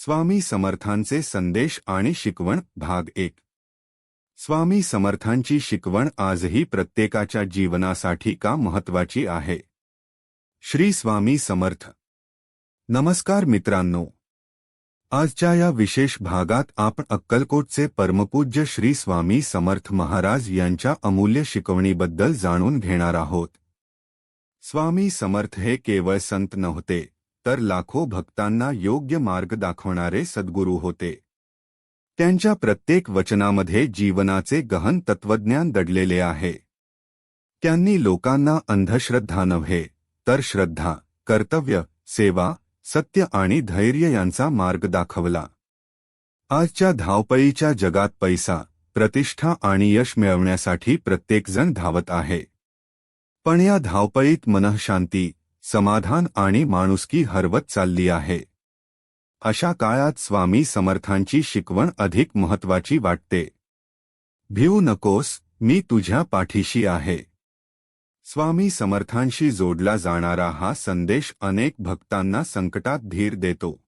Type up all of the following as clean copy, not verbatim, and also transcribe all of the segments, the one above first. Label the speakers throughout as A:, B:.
A: स्वामी समर्थांचे संदेश आणि शिकवण भाग 1. स्वामी समर्थांची शिकवण आजही प्रत्येकाच्या जीवनासाठी का महत्त्वाची आहे? श्री स्वामी समर्थ. नमस्कार मित्रांनो, आजच्या या विशेष भागात आपण अक्कलकोटचे परमपूज्य श्री स्वामी समर्थ महाराज यांच्या अमूल्य शिकवणीबद्दल जाणून घेणार आहोत. स्वामी समर्थ हे केवळ संत नव्हते, तर लाखो भक्तांना योग्य मार्ग दाखवणारे सद्गुरू होते. त्यांच्या प्रत्येक वचनामध्ये जीवनाचे गहन तत्वज्ञान दडलेले आहे. त्यांनी लोकांना अंधश्रद्धा नव्हे, तर श्रद्धा, कर्तव्य, सेवा, सत्य आणि धैर्य यांचा मार्ग दाखवला. आजच्या धावपळीच्या जगात पैसा, प्रतिष्ठा आणि यश मिळवण्यासाठी प्रत्येकजण धावत आहे. पण या धावपळीत मनःशांती, समाधान आणि माणुसकी हरवत चालली आहे. अशा काळात स्वामी समर्थांची शिकवण अधिक महत्त्वाची वाटते. भिवू नकोस, मी तुझ्या पाठीशी आहे. स्वामी समर्थांशी जोडला जाणारा हा संदेश अनेक भक्तांना संकटात धीर देतो.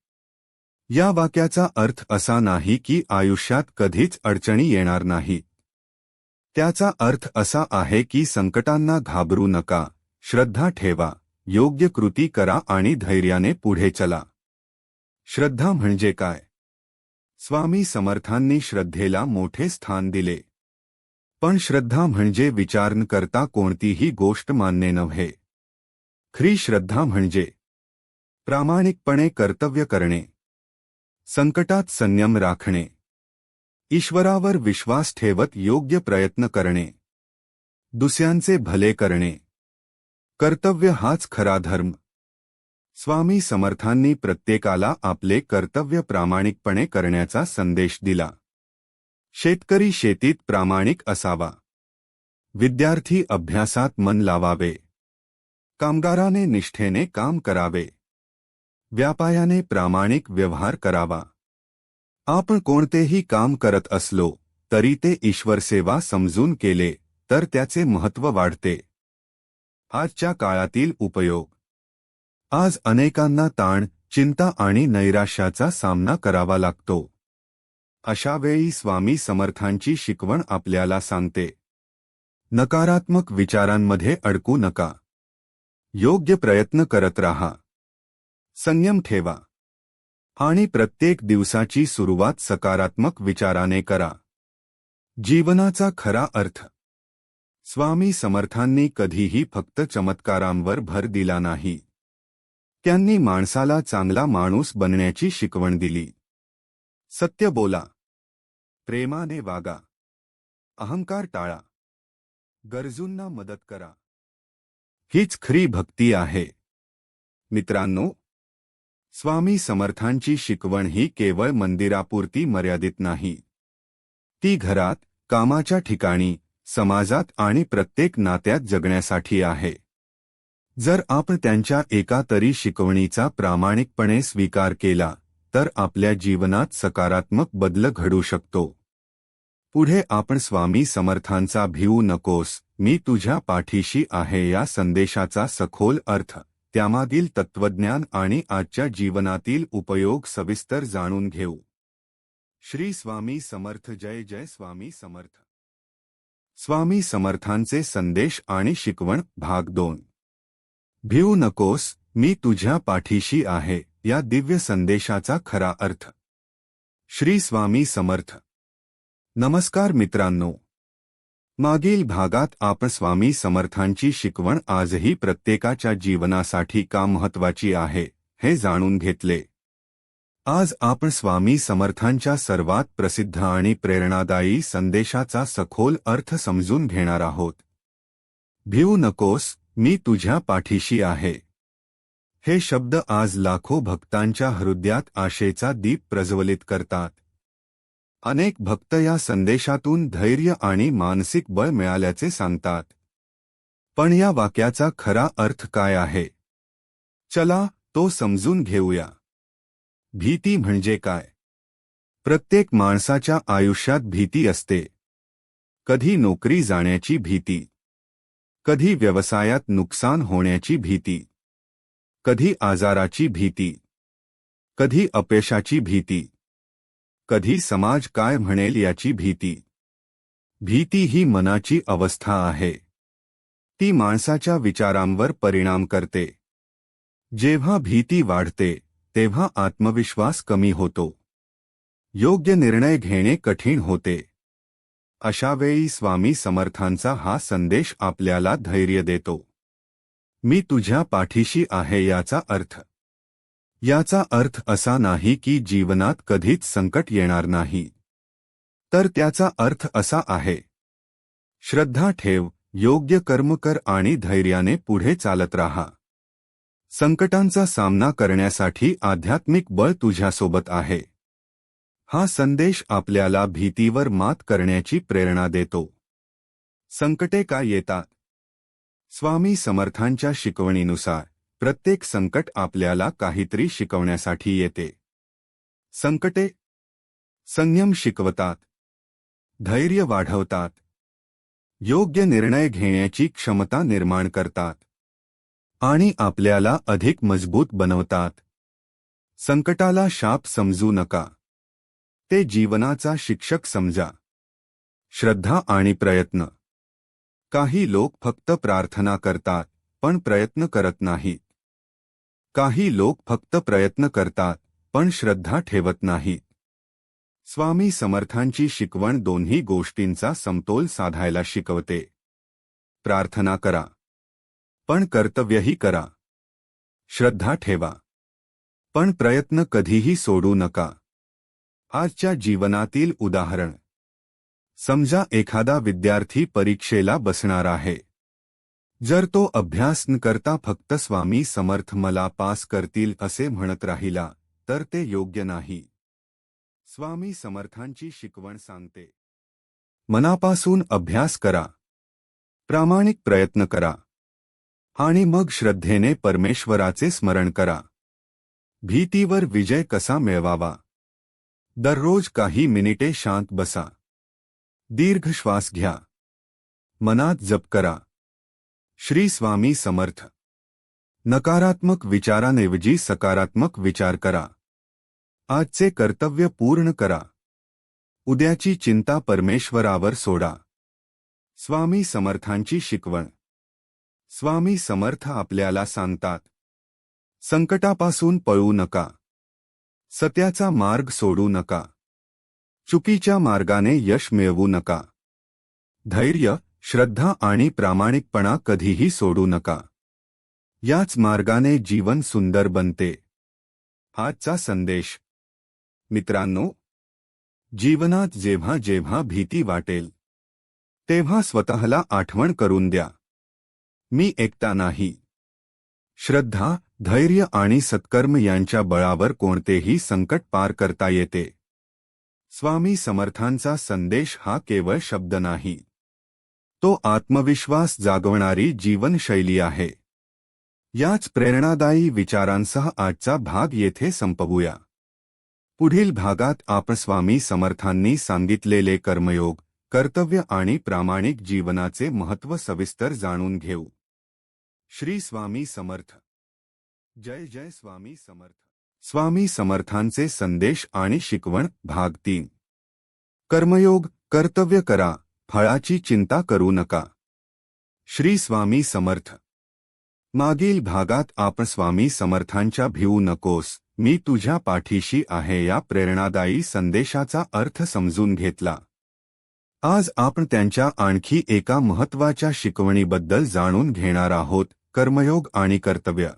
A: या वाक्याचा अर्थ असा नाही की आयुष्यात कधीच अडचणी येणार नाहीत. त्याचा अर्थ असा आहे की संकटांना घाबरू नका, श्रद्धा ठेवा, योग्य कृती करा आणि धैर्याने पुढे चला. श्रद्धा म्हणजे काय? स्वामी समर्थांनी श्रद्धेला मोठे स्थान दिले. पण श्रद्धा म्हणजे विचार न करता कोणतीही गोष्ट मानणे नव्हे. खरी श्रद्धा म्हणजे प्रामाणिकपणे कर्तव्य करणे, संकटात संयम राखणे, ईश्वरावर विश्वास ठेवत योग्य प्रयत्न करणे, दुसऱ्यांचे भले करणे. कर्तव्य हाच खरा धर्म. स्वामी समर्थांनी प्रत्येकाला आपले कर्तव्य प्रामाणिकपणे करण्याचा संदेश दिला. शेतकरी शेतीत प्रामाणिक असावा, विद्यार्थी अभ्यासात मन लावावे, कामगाराने निष्ठेने काम करावे, व्यापाऱ्याने प्रामाणिक व्यवहार करावा. आपण कोणतेही काम करत असलो तरी ते ईश्वरसेवा समजून केले तर त्याचे महत्त्व वाढते. आजच्या काळातील उपयोग. आज अनेकांना ताण, चिंता आणि नैराश्याचा सामना करावा लागतो. अशा वेळी स्वामी समर्थांची शिकवण आपल्याला सांगते, नकारात्मक विचारांमध्ये अडकू नका. योग्य प्रयत्न करत राहा, संयम ठेवा आणि प्रत्येक दिवसाची सुरुवात सकारात्मक विचाराने करा. जीवनाचा खरा अर्थ. स्वामी समर्थांनी कधीही फक्त चमत्कारांवर भर दिला नाही. त्यांनी माणसाला चांगला माणूस बनण्याची शिकवण दिली. सत्य बोला, प्रेमाने वागा, अहंकार टाळा, गरजूंना मदत करा. हीच खरी भक्ती आहे. मित्रांनो, स्वामी समर्थांची शिकवण ही केवळ मंदिरापुरती मर्यादित नाही. ती घरात, कामाच्या ठिकाणी, समाजात आणि प्रत्येक नात्यात जगण्यासाठी आहे. जर आपण त्यांच्या एका तरी शिकवणीचा प्रामाणिकपणे स्वीकार केला तर आपल्या जीवनात सकारात्मक बदल घडू शकतो. पुढे आपण स्वामी समर्थांचा भिवू नकोस, मी तुझ्या पाठीशी आहे या संदेशाचा सखोल अर्थ, त्यामागील तत्वज्ञान आणि आजच्या जीवनातील उपयोग सविस्तर जाणून घेऊ. श्री स्वामी समर्थ. जय जय स्वामी समर्थ. स्वामी समर्थांचे संदेश आणि शिकवण भाग 2. भिवू नकोस, मी तुझ्या पाठीशी आहे या दिव्य संदेशाचा खरा अर्थ. श्री स्वामी समर्थ. नमस्कार मित्रांनो, मागील भागात आपण स्वामी समर्थांची शिकवण आजही प्रत्येकाच्या जीवनासाठी का महत्त्वाची आहे हे जाणून घेतले. आज आपण स्वामी समर्थांच्या सर्वात प्रसिद्ध आणि प्रेरणादायी संदेशाचा सखोल अर्थ समजून घेणार आहोत. भिवू नकोस, मी तुझ्या पाठीशी आहे. हे शब्द आज लाखो भक्तांच्या हृदयात आशेचा दीप प्रज्वलित करतात. अनेक भक्त या संदेशातून धैर्य आणि मानसिक बळ मिळाल्याचे सांगतात. पण या वाक्याचा खरा अर्थ काय आहे? चला तो समजून घेऊया. भीती म्हणजे काय? प्रत्येक माणसाच्या आयुष्यात भीती असते. कधी नोकरी जाण्याची भीती, कधी व्यवसायात नुकसान होण्याची भीती, कधी आजाराची भीती, कधी अपयशाची भीती, कधी समाज काय म्हणेल याची भीती. भीती ही मनाची अवस्था आहे. ती माणसाच्या विचारांवर परिणाम करते. जेव्हा भीती वाढते तेव्हा आत्मविश्वास कमी होतो. योग्य निर्णय घेणे कठीण होते. अशा वेळी स्वामी समर्थांचा हा संदेश आपल्याला धैर्य देतो. मी तुझ्या पाठीशी आहे याचा अर्थ असा नाही की जीवनात कधीच संकट येणार नाही. तर त्याचा अर्थ असा आहे, श्रद्धा ठेव, योग्य कर्म कर आणि धैर्याने पुढे चालत राहा. संकटांचा सामना करण्यासाठी आध्यात्मिक बळ तुझ्यासोबत आहे. हा संदेश आपल्याला भीतीवर मात करण्याची प्रेरणा देतो. संकटे का येतात? स्वामी समर्थांच्या शिकवणीनुसार प्रत्येक संकट आपल्याला काहीतरी शिकवण्यासाठी येते. संकटे संयम शिकवतात, धैर्य वाढवतात, योग्य निर्णय घेण्याची क्षमता निर्माण करतात आणि आपल्याला अधिक मजबूत बनवतात. संकटाला शाप समजू नका, ते जीवनाचा शिक्षक समजा. श्रद्धा आणि प्रयत्न. काही लोक फक्त प्रार्थना करतात पण प्रयत्न करत नाहीत. काही लोक फक्त प्रयत्न करतात पण श्रद्धा ठेवत नाहीत. स्वामी समर्थांची शिकवण दोन्ही गोष्टींचा समतोल साधायला शिकवते. प्रार्थना करा, पण कर्तव्यही करा. श्रद्धा ठेवा, पण प्रयत्न कधीही सोडू नका. आजच्या जीवनातील उदाहरण. समजा एखादा विद्यार्थी परीक्षेला बसणार आहे. जर तो अभ्यास न करता फक्त स्वामी समर्थ मला पास करतील असे म्हणत राहिला तर ते योग्य नाही. स्वामी समर्थांची शिकवण सांगते, मनापासून अभ्यास करा, प्रामाणिक प्रयत्न करा आणि मग श्रद्धेने परमेश्वराचे स्मरण करा. भीतीवर विजय कसा मिळवावा? दररोज काही मिनिटे शांत बसा. दीर्घ श्वास घ्या. मनात जप करा, श्री स्वामी समर्थ. नकारात्मक विचारांऐवजी सकारात्मक विचार करा. आजचे कर्तव्य पूर्ण करा. उद्याची चिंता परमेश्वरावर सोडा. स्वामी समर्थांची शिकवण. स्वामी समर्थ आपल्याला सांगतात, संकटापासून पळू नका, सत्याचा मार्ग सोडू नका, चुकीच्या मार्गाने यश मिळवू नका. धैर्य, श्रद्धा आणि प्रामाणिकपणा कधीही सोडू नका. याच मार्गाने जीवन सुंदर बनते. आजचा संदेश. मित्रांनो, जीवनात जेव्हा जेव्हा भीती वाटेल तेव्हा स्वतःला आठवण करून द्या, मी एकटा नाही. श्रद्धा, धैर्य आणि सत्कर्म यांच्या बळावर कोणतेही संकट पार करता येते. स्वामी समर्थांचा संदेश हा केवळ शब्द नाही, तो आत्मविश्वास जागवणारी जीवनशैली आहे. याच प्रेरणादायी विचारांसह आजचा भाग येथे संपवूया. पुढील भागात आपण स्वामी समर्थांनी सांगितलेले कर्मयोग, कर्तव्य आणि प्रामाणिक जीवनाचे महत्त्व सविस्तर जाणून घेऊ. श्री स्वामी समर्थ. जय जय स्वामी समर्थ. स्वामी समर्थांचे संदेश आणि शिकवण भाग 3. कर्मयोग. कर्तव्य करा, फळाची चिंता करू नका. श्री स्वामी समर्थ. मागील भागात आपण स्वामी समर्थांच्या भिवू नकोस, मी तुझ्या पाठीशी आहे या प्रेरणादायी संदेशाचा अर्थ समजून घेतला. आज आपण त्यांच्या आणखी एका महत्त्वाच्या शिकवणीबद्दल जाणून घेणार आहोत, कर्मयोग आणि कर्तव्य.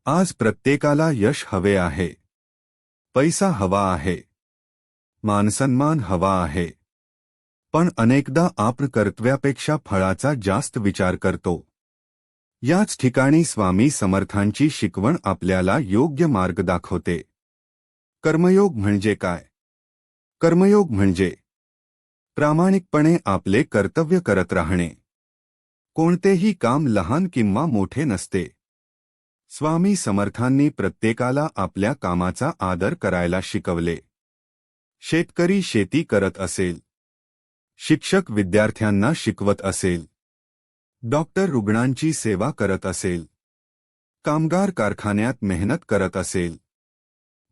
A: आज प्रत्येकाला यश हवे आहे, पैसा हवा आहे, मानसन्मान हवा आहे, पण अनेकदा आपण कर्तव्यापेक्षा फळाचा जास्त विचार करतो. याच ठिकाणी स्वामी समर्थांची शिकवण आपल्याला योग्य मार्ग दाखवते. कर्मयोग म्हणजे काय? कर्मयोग म्हणजे प्रामाणिकपणे आपले कर्तव्य करत राहणे. कोणतेही काम लहान किंवा मोठे नसते. स्वामी समर्थांनी प्रत्येकाला आपल्या कामाचा आदर करायला शिकवले. शेतकरी शेती करत असेल, शिक्षक विद्यार्थ्यांना शिकवत असेल, डॉक्टर रुग्णांची सेवा करत असेल, कामगार कारखान्यात मेहनत करत असेल,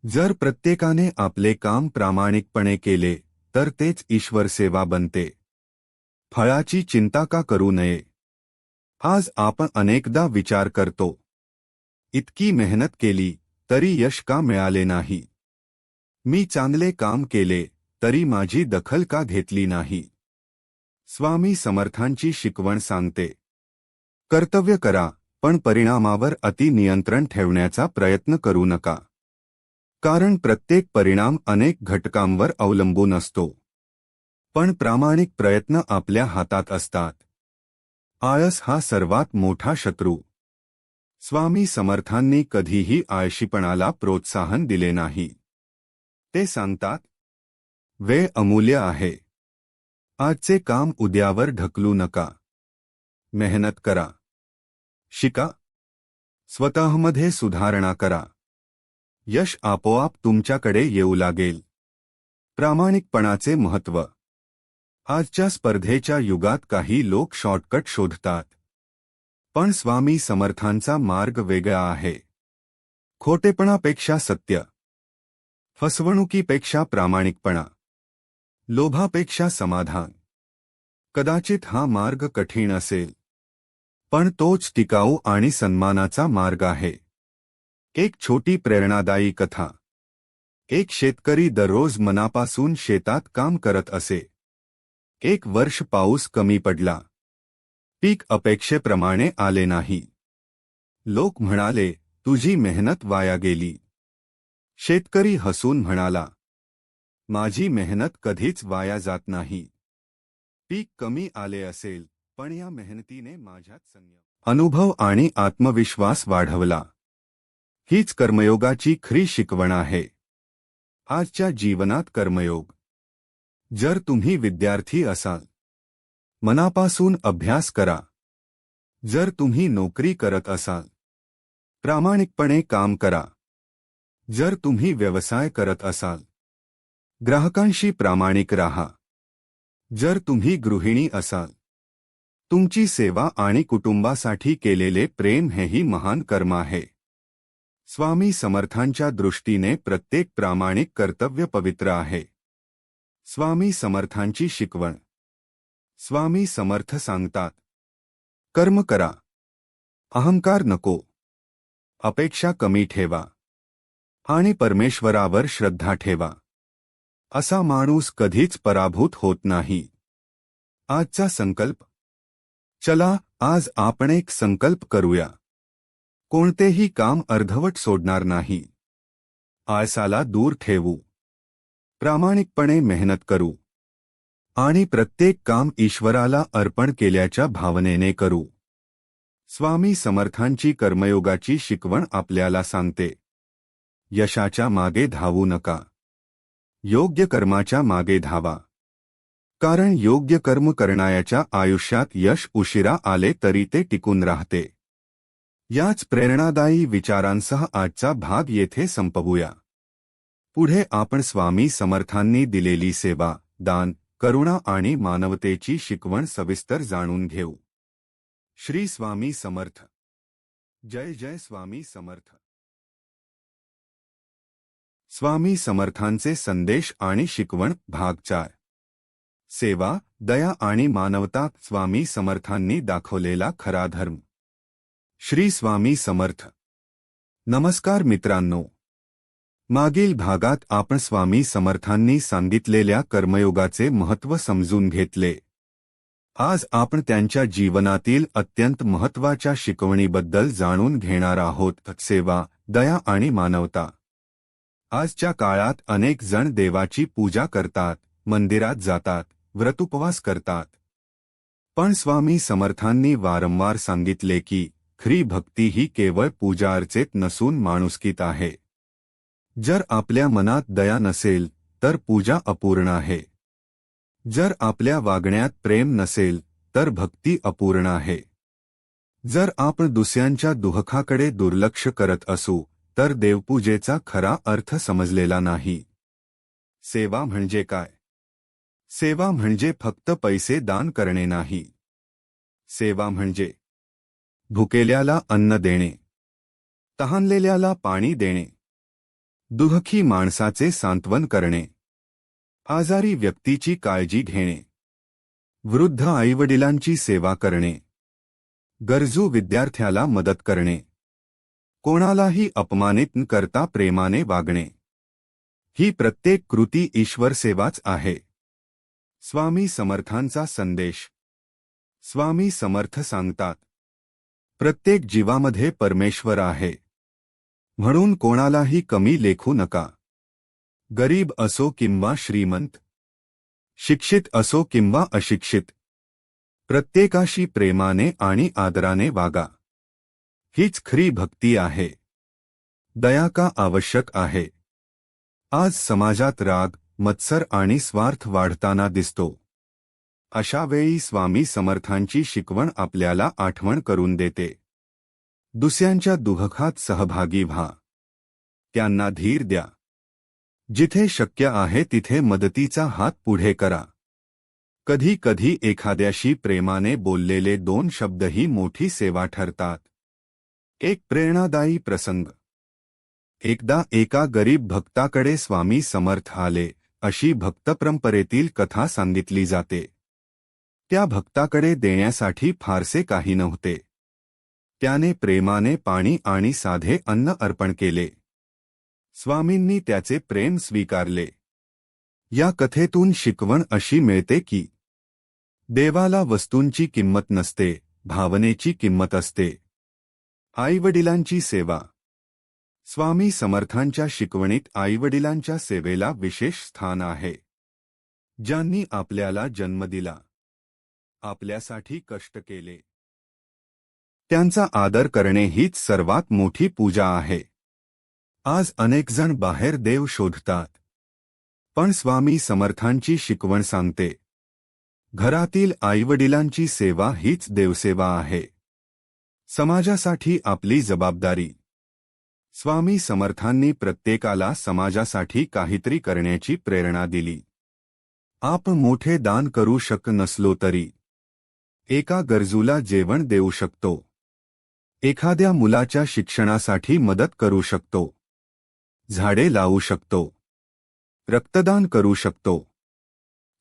A: जर प्रत्येकाने आपले काम प्रामाणिकपणे केले तर तेच ईश्वर सेवा बनते. फळाची चिंता का करू नये? आज आपण अनेकदा विचार करतो, इतकी मेहनत केली तरी यश का मिळाले नाही? मी चांगले काम केले तरी माझी दखल का घेतली नाही? स्वामी समर्थांची शिकवण सांगते, कर्तव्य करा पण परिणामावर अतिनियंत्रण ठेवण्याचा प्रयत्न करू नका. कारण प्रत्येक परिणाम अनेक घटकांवर अवलंबून असतो. पण प्रामाणिक प्रयत्न आपल्या हातात असतात. आळस हा सर्वात मोठा शत्रू. स्वामी समर्थांनी कधीही आळशीपणाला प्रोत्साहन दिले नाही. ते सांगतात, वेळ अमूल्य आहे. आजचे काम उद्यावर ढकलू नका. मेहनत करा. शिका. स्वतःमध्ये सुधारणा करा. यश आपोआप तुमच्याकडे येऊ लागेल. प्रामाणिकपणाचे महत्त्व. आजच्या स्पर्धेच्या युगात काही लोक शॉर्टकट शोधतात. पण स्वामी समर्थांचा मार्ग वेगळा आहे. खोटेपणापेक्षा सत्य, फसवणुकीपेक्षा प्रामाणिकपणा, लोभापेक्षा समाधान. कदाचित हा मार्ग कठीण असेल, पण तोच टिकाऊ आणि सन्मानाचा मार्ग आहे. एक छोटी प्रेरणादायी कथा. एक शेतकरी दररोज मनापासून शेतात काम करत असे. एक वर्ष पाऊस कमी पडला. पीक अपेक्षेप्रमाणे आले नाही. लोक म्हणाले, तुझी मेहनत वाया गेली. शेतकरी हसून म्हणाला, माझी मेहनत कधीच वाया जात नाही. पीक कमी आले असेल, पण या मेहनतीने माझ्यात संयम, अनुभव आणि आत्मविश्वास वाढवला. हीच कर्मयोगाची खरी शिकवण आहे. आजच्या जीवनात कर्मयोग. जर तुम्ही विद्यार्थी असाल, मनापासून अभ्यास करा. जर तुम्ही नोकरी करत असाल, प्रामाणिकपणे काम करा. जर तुम्ही व्यवसाय करत असाल, ग्राहकांशी प्रामाणिक राहा. जर तुम्ही गृहिणी असाल, तुमची सेवा आणि कुटुंबासाठी केलेले प्रेम हेही महान कर्म आहे. स्वामी समर्थांच्या दृष्टीने प्रत्येक प्रामाणिक कर्तव्य पवित्र आहे. स्वामी समर्थांची शिकवण. स्वामी समर्थ सांगतात, कर्म करा. अहंकार नको. अपेक्षा कमी ठेवा. आणि परमेश्वरावर श्रद्धा ठेवा. असा माणूस कधीच पराभूत होत नाही. आजचा संकल्प. चला, आज आपण एक संकल्प करूया. कोणतेही काम अर्धवट सोडणार नाही. आळसाला दूर ठेवू. प्रामाणिकपणे मेहनत करू. आणि प्रत्येक काम ईश्वराला अर्पण केल्याच्या भावनेने करू. स्वामी समर्थांची कर्मयोगाची शिकवण आपल्याला सांगते, यशाच्या मागे धावू नका. योग्य कर्माच्या मागे धावा. कारण योग्य कर्म करणाऱ्याच्या आयुष्यात यश उशिरा आले तरी ते टिकून राहते. याच प्रेरणादायी विचारांसह आजचा भाग येथे संपवूया. पुढे आपण स्वामी समर्थांनी दिलेली सेवा, दान, करुणा आणि मानवतेची शिकवण सविस्तर जाणून घेऊ. श्री स्वामी समर्थ. जय जय स्वामी समर्थ. स्वामी समर्थांचे संदेश आणि शिकवण भाग 4. सेवा, दया आणि मानवता स्वामी समर्थांनी दाखवलेला खरा धर्म. श्री स्वामी समर्थ. नमस्कार मित्रांनो. मागील भागात आपण स्वामी समर्थांनी सांगितलेल्या कर्मयोगाचे महत्त्व समजून घेतले. आज आपण त्यांच्या जीवनातील अत्यंत महत्त्वाच्या शिकवणीबद्दल जाणून घेणार आहोत. सेवा, दया आणि मानवता. आजच्या काळात अनेक जण देवाची पूजा करतात, मंदिरात जातात, व्रतउपवास करतात. पण स्वामी समर्थांनी वारंवार सांगितले की खरी भक्ती ही केवळ पूजा अर्चेत नसून माणुसकीत आहे. जर आपल्या मनात दया नसेल तर पूजा अपूर्ण आहे. जर आपल्या वागण्यात प्रेम नसेल तर भक्ती अपूर्ण आहे. जर आपण दुसऱ्यांच्या दुःखाकडे दुर्लक्ष करत असू तर देवपूजेचा खरा अर्थ समजलेला नाही. सेवा म्हणजे काय? सेवा म्हणजे फक्त पैसे दान करणे नाही. सेवा म्हणजे भुकेल्याला अन्न देणे, तहानलेल्याला पाणी देणे, दुःखी माणसाचे सांत्वन करणे, आजारी व्यक्तीची काळजी घेणे, वृद्ध आईवडिलांची सेवा करणे, गरजू विद्यार्थ्याला मदत करणे, कोणालाही अपमानित न करता प्रेमाने वागणे, ही प्रत्येक कृती ईश्वर सेवाच आहे. स्वामी समर्थांचा संदेश. स्वामी समर्थ सांगतात, प्रत्येक जीवामध्ये परमेश्वर आहे, म्हणून कोणालाही कमी लेखू नका. गरीब असो किंवा श्रीमंत, शिक्षित असो किंवा अशिक्षित, प्रत्येकाशी प्रेमाने आणि आदराने वागा. हीच खरी भक्ती आहे. दया का आवश्यक आहे. आज समाजात राग, मत्सर आणि स्वार्थ वाढताना दिसतो. अशा वेळी स्वामी समर्थांची शिकवण आपल्याला आठवण करून देते. दुसऱ्यांच्या दुःखात सहभागी व्हा. त्यांना धीर द्या. जिथे शक्य आहे तिथे मदतीचा हात पुढे करा. कधी कधी एखाद्याशी प्रेमाने बोललेले 2 शब्दही मोठी सेवा ठरतात. एक प्रेरणादायी प्रसंग. एकदा एका गरीब भक्ताकडे स्वामी समर्थ आले, अशी भक्तपरंपरेतील कथा सांगितली जाते. त्या भक्ताकडे देण्यासाठी फारसे काही नव्हते. त्याने प्रेमाने पाणी आणि साधे अन्न अर्पण केले. स्वामींनी त्याचे प्रेम स्वीकारले. या कथेतून शिकवण अशी मिळते की देवाला वस्तूंची किंमत नसते, भावनेची किंमत असते. आईवडिलांची सेवा. स्वामी समर्थांच्या शिकवणीत आईवडिलांच्या सेवेला विशेष स्थान आहे. ज्यांनी आपल्याला जन्म दिला, आपल्यासाठी कष्ट केले, त्यांचा आदर करणे हीच सर्वात मोठी पूजा आहे. आज अनेक जण बाहेर देव शोधतात, पण स्वामी समर्थांची शिकवण सांगते, घरातील आईवडिलांची सेवा हीच देवसेवा आहे. समाजासाठी आपली जबाबदारी. स्वामी समर्थांनी प्रत्येकाला समाजासाठी काहीतरी करण्याची प्रेरणा दिली. आपण मोठे दान करू शकत नसलो तरी एका गरजूला जेवण देऊ शकतो, एखाद्या मुलाच्या शिक्षणासाठी मदत करू शकतो, झाडे लावू शकतो, रक्तदान करू शकतो,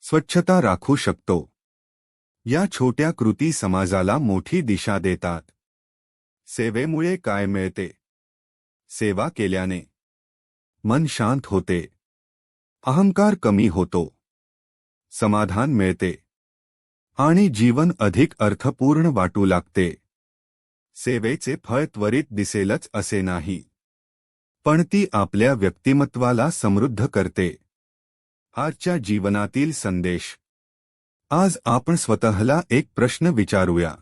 A: स्वच्छता राखू शकतो. या छोट्या कृती समाजाला मोठी दिशा देतात. सेवेमुळे काय मिळते? सेवा केल्याने मन शांत होते, अहंकार कमी होतो, समाधान मिळते आणि जीवन अधिक अर्थपूर्ण वाटू लागते. सेवेचे फळ त्वरित दिसेलच असे नाही, पण ती आपल्या व्यक्तिमत्वाला समृद्ध करते. आजच्या जीवनातील संदेश. आज आपण स्वतःला एक प्रश्न विचारूया.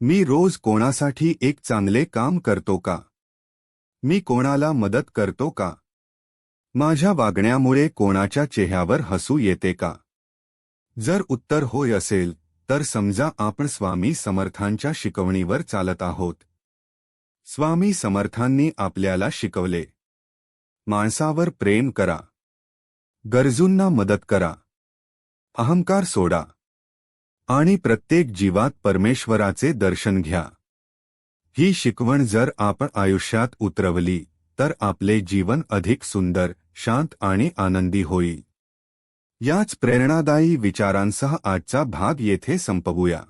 A: मी रोज कोणासाठी एक चांगले काम करतो का? मी कोणाला मदत करतो का? माझ्या वागण्यामुळे कोणाच्या चेहऱ्यावर हसू येते का? जर उत्तर होय असेल, तर समजा आपण स्वामी समर्थांच्या शिकवणीवर चालत आहोत. स्वामी समर्थांनी आपल्याला शिकवले, माणसावर प्रेम करा, गरजूंना मदत करा, अहंकार सोडा आणि प्रत्येक जीवात परमेश्वराचे दर्शन घ्या. ही शिकवण जर आपण आयुष्यात उतरवली तर आपले जीवन अधिक सुंदर, शांत आणि आनंदी होईल. याच प्रेरणादायी विचारांसह आजचा भाग येथे संपवूया.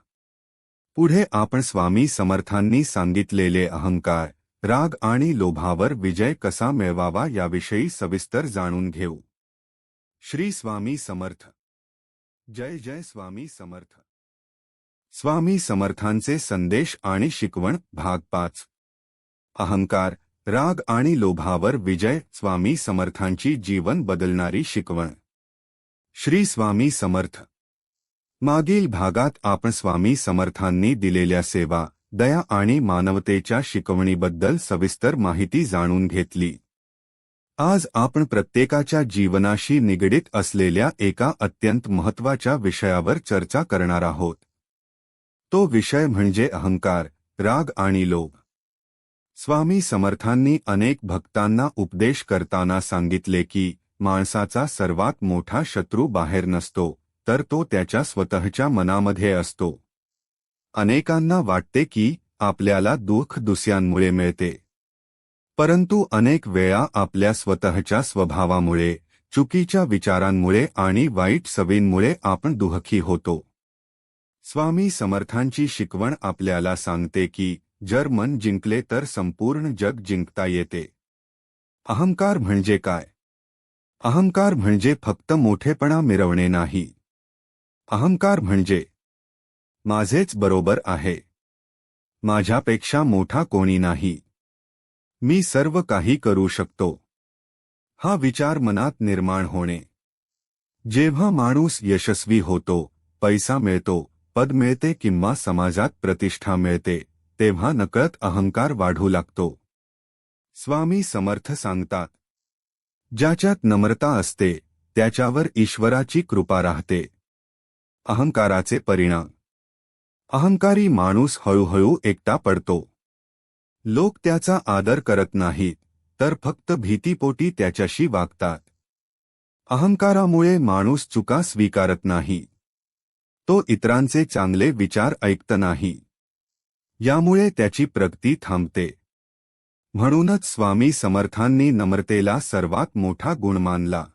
A: पुढे आपण स्वामी समर्थांनी सांगितलेले अहंकार, राग आणि लोभावर विजय कसा मिळवावा याविषयी सविस्तर जाणून घेऊ. श्री स्वामी समर्थ. जय जय स्वामी समर्थ. स्वामी समर्थांचे संदेश आणि शिकवण भाग 5. अहंकार, राग आणि लोभावर विजय. स्वामी समर्थांची जीवन बदलणारी शिकवण. श्री स्वामी समर्थ. मागील भागात आपण स्वामी समर्थांनी दिलेल्या सेवा, दया आणि मानवतेच्या शिकवणीबद्दल सविस्तर माहिती जाणून घेतली. आज आपण प्रत्येकाच्या जीवनाशी निगडित असलेल्या एका अत्यंत महत्त्वाच्या विषयावर चर्चा करणार आहोत. तो विषय म्हणजे अहंकार, राग आणि लोभ. स्वामी समर्थांनी अनेक भक्तांना उपदेश करताना सांगितले की माणसाचा सर्वात मोठा शत्रू बाहेर नसतो, तर तो त्याच्या स्वतःच्या मनामध्ये असतो. अनेकांना वाटते की आपल्याला दुःख दुसऱ्यांमुळे मिळते, परंतु अनेक वेळा आपल्या स्वतःच्या स्वभावामुळे, चुकीच्या विचारांमुळे आणि वाईट सवयींमुळे आपण दुःखी होतो. स्वामी समर्थांची शिकवण आपल्याला सांगते की जर मन जिंकले तर संपूर्ण जग जिंकता येते. अहंकार म्हणजे काय? अहंकार म्हणजे फक्त मोठेपणा मिरवणे नाही. अहंकार म्हणजे माझेच बरोबर आहे, माझ्यापेक्षा मोठा कोणी नाही, मी सर्व काही करू शकतो, हा विचार मनात निर्माण होणे. जेव्हा माणूस यशस्वी होतो, पैसा मिळतो, पद मिळते किंवा समाजात प्रतिष्ठा मिळते, तेव्हा नकळत अहंकार वाढू लागतो. स्वामी समर्थ सांगतात, ज्याच्यात नम्रता असते त्याच्यावर ईश्वराची कृपा राहते. अहंकाराचे परिणाम. अहंकारी माणूस हळूहळू एकटा पडतो. लोक त्याचा आदर करत नाहीत, तर फक्त भीतीपोटी त्याच्याशी वागतात. अहंकारामुळे माणूस चुका स्वीकारत नाही. तो इतरांचे चांगले विचार ऐकत नाही. यामुळे त्याची प्रगती थांबते. म्हणूनच स्वामी समर्थांनी नम्रतेला सर्वात मोठा गुण मानला.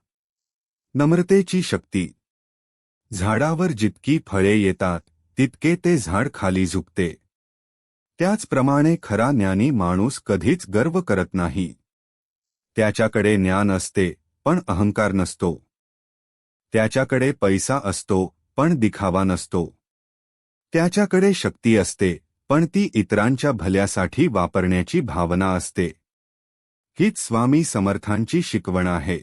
A: नम्रतेची शक्ती. झाडावर जितकी फळे येतात तितके ते झाड खाली झुकते. त्याचप्रमाणे खरा ज्ञानी माणूस कधीच गर्व करत नाही. त्याच्याकडे ज्ञान असते पण अहंकार नसतो. त्याच्याकडे पैसा असतो पण दिखावा नसतो. त्याच्याकडे शक्ती असते पण ती इतरांच्या भल्यासाठी वापरण्याची भावना असते. हीच स्वामी समर्थांची शिकवण आहे.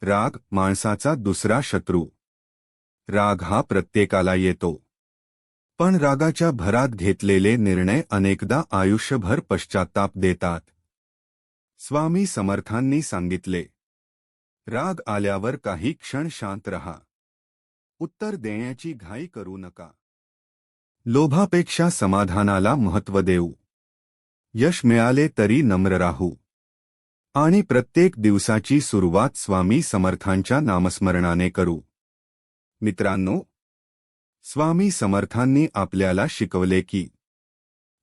A: राग माणसाचा दुसरा शत्रू. राग हा प्रत्येकाला येतो, पण रागाच्या भरात घेतलेले निर्णय अनेकदा आयुष्यभर पश्चात्ताप देतात. स्वामी समर्थांनी सांगितले, राग आल्यावर काही क्षण शांत रहा. उत्तर देण्याची घाई करू नका. लोभापेक्षा समाधानाला महत्त्व देऊ. यश मिळाले तरी नम्र राहू. आणि प्रत्येक दिवसाची सुरुवात स्वामी समर्थांच्या नामस्मरणाने करू. मित्रांनो, स्वामी समर्थांनी आपल्याला शिकवले की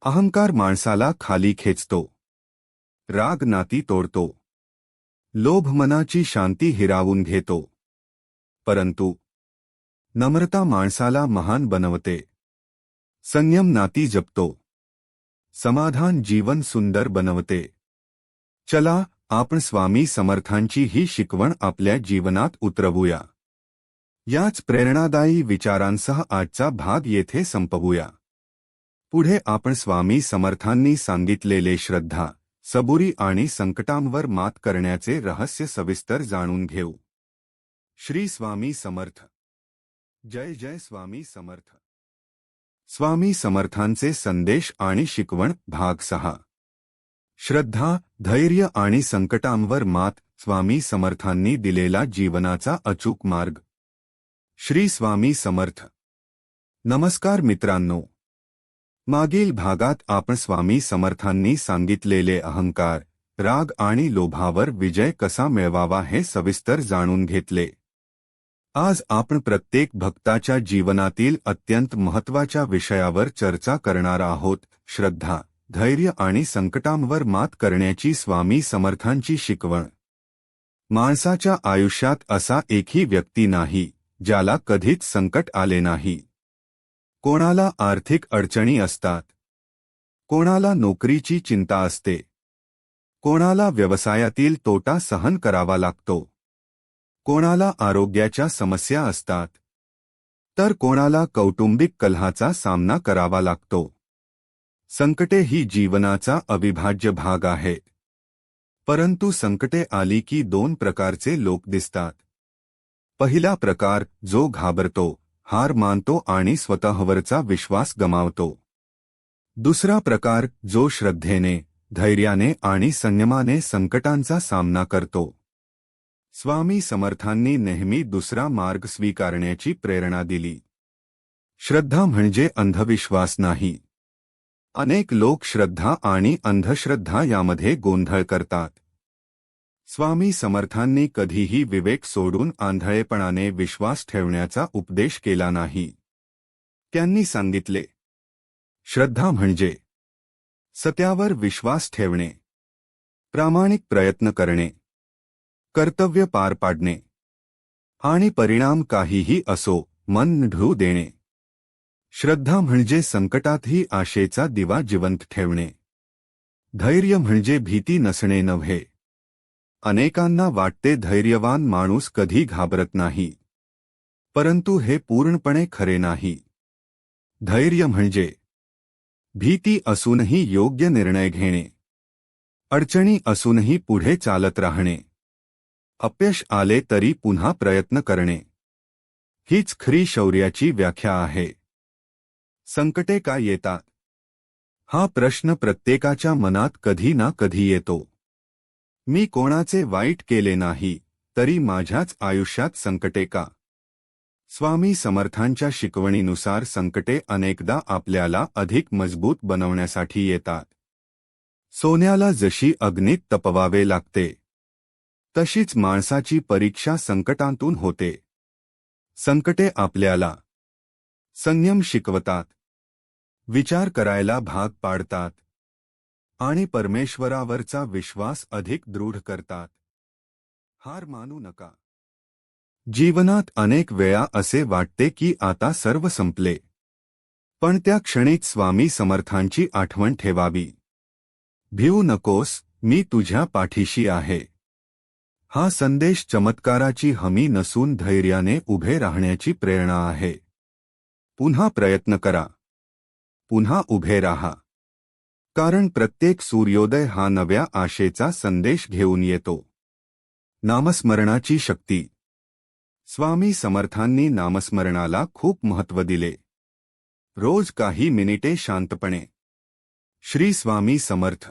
A: अहंकार माणसाला खाली खेचतो, राग नाती तोडतो, लोभ मनाची शांती हिरावून घेतो, परंतु नम्रता माणसाला महान बनवते. संयम नाती जपतो, समाधान जीवन सुंदर बनवते. चला आपण स्वामी समर्थांची ही शिकवण आपल्या जीवनात उतरवूया. याच प्रेरणादायी विचारांसह आजचा भाग येथे संपवूया. पुढे आपण स्वामी समर्थांनी सांगितलेले श्रद्धा, सबुरी आणि संकटांवर मात करण्याचे रहस्य सविस्तर जाणून घेऊ. श्री स्वामी समर्थ. जय जय स्वामी समर्थ. स्वामी समर्थांचे संदेश आणि शिकवण भाग 6. श्रद्धा, धैर्य आणि संकटांवर मात. स्वामी समर्थांनी दिलेला जीवनाचा अचूक मार्ग. श्री स्वामी समर्थ. नमस्कार मित्रांनो, मागील भागात आपण स्वामी समर्थांनी सांगितलेले अहंकार, राग आणि लोभावर विजय कसा मिळवावा हे सविस्तर जाणून घेतले. आज आपण प्रत्येक भक्ताच्या जीवनातील अत्यंत महत्त्वाच्या विषयावर चर्चा करणार आहोत. श्रद्धा, धैर्य आणि संकटांवर मात करण्याची स्वामी समर्थांची शिकवण. माणसाच्या आयुष्यात असा एकही व्यक्ती नाही ज्याला कधीच संकट आले नाही. कोणाला आर्थिक अडचणी असतात, कोणाला नोकरीची चिंता असते, कोणाला व्यवसायातील तोटा सहन करावा लागतो, कोणाला आरोग्याच्या समस्या असतात, तर कोणाला कौटुंबिक कलहाचा सामना करावा लागतो. संकटे ही जीवनाचा अविभाज्य भाग आहेत. परंतु संकटे आली की दोन प्रकारचे लोक दिसतात. पहिला प्रकार जो घाबरतो, हार मानतो आणि स्वतःवरचा विश्वास गमावतो. दुसरा प्रकार जो श्रद्धेने, धैर्याने आणि संयमाने संकटांचा सामना करतो. स्वामी समर्थांनी नेहमी दुसरा मार्ग स्वीकारण्याची प्रेरणा दिली. श्रद्धा म्हणजे अंधविश्वास नाही. अनेक लोक श्रद्धा आणि अंधश्रद्धा यामध्ये गोंधळ करतात. स्वामी समर्थांनी कधीही विवेक सोडून आंधळेपणाने विश्वास ठेवण्याचा उपदेश केला नाही. त्यांनी सांगितले, श्रद्धा म्हणजे सत्यावर विश्वास ठेवणे. प्रामाणिक प्रयत्न करणे, कर्तव्य पार पाडणे आणि परिणाम काहीही असो मन न ढळू देणे. श्रद्धा म्हणजे संकटातही आशेचा दिवा जिवंत ठेवणे. धैर्य म्हणजे भीती नसणे नव्हे. अनेकांना वाटते धैर्यवान माणूस कधी घाबरत नाही, परंतु हे पूर्णपणे खरे नाही. धैर्य म्हणजे भीती असूनही योग्य निर्णय घेणे, अडचणी असूनही पुढे चालत राहणे, अपयश आले तरी पुन्हा प्रयत्न करणे. हीच खरी शौर्याची व्याख्या आहे. संकटे का येतात? हा प्रश्न प्रत्येकाच्या मनात कधी ना कधी येतो. मी कोणाचे वाईट केले नाही, तरी माझ्याच आयुष्यात संकटे का? स्वामी समर्थांच्या शिकवणीनुसार संकटे अनेकदा आपल्याला अधिक मजबूत बनवण्यासाठी येतात. सोन्याला जशी अग्नीत तपवावे लागते, तशीच माणसाची परीक्षा संकटांतून होते. संकटे आपल्याला संयम शिकवतात, विचार करायला भाग पाडतात आणि परमेश्वरावरचा विश्वास अधिक दृढ करतात. हार मानू नका. जीवनात अनेक वेळा असे वाटते की आता सर्व संपले, पण त्या क्षणीच स्वामी समर्थांची आठवण ठेवावी. भिवू नकोस, मी तुझ्या पाठीशी आहे. हा संदेश चमत्काराची हमी नसून धैर्याने उभे राहण्याची प्रेरणा आहे. पुन्हा प्रयत्न करा, पुन्हा उभे राहा, कारण प्रत्येक सूर्योदय हा नव्या आशेचा संदेश घेऊन येतो. नामस्मरणाची शक्ती. स्वामी समर्थांनी नामस्मरणाला खूप महत्त्व दिले. रोज काही मिनिटे शांतपणे श्री स्वामी समर्थ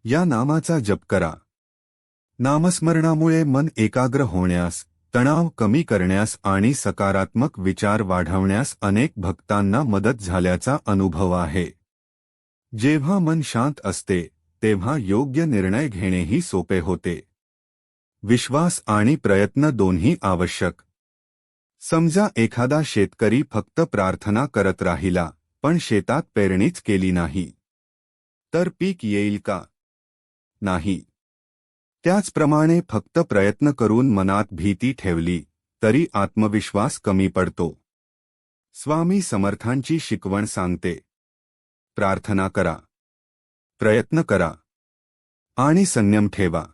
A: या नामाचा जप करा. नामस्मरणामुळे मन एकाग्र होण्यास, तणाव कमी करण्यास आणि सकारात्मक विचार वाढवण्यास अनेक भक्तांना मदत झाल्याचा अनुभव आहे. जेव्हा मन शांत असते तेव्हा योग्य निर्णय घेणेही सोपे होते. विश्वास आणि प्रयत्न दोन्ही आवश्यक. समजा एखादा शेतकरी फक्त प्रार्थना करत राहिला पण शेतात पेरणीच केली नाही, तर पीक येईल का? नाही. त्याचप्रमाणे फक्त प्रयत्न करून मनात भीती ठेवली तरी आत्मविश्वास कमी पडतो. स्वामी समर्थांची शिकवण सांगते, प्रार्थना करा, प्रयत्न करा आणि संयम ठेवा.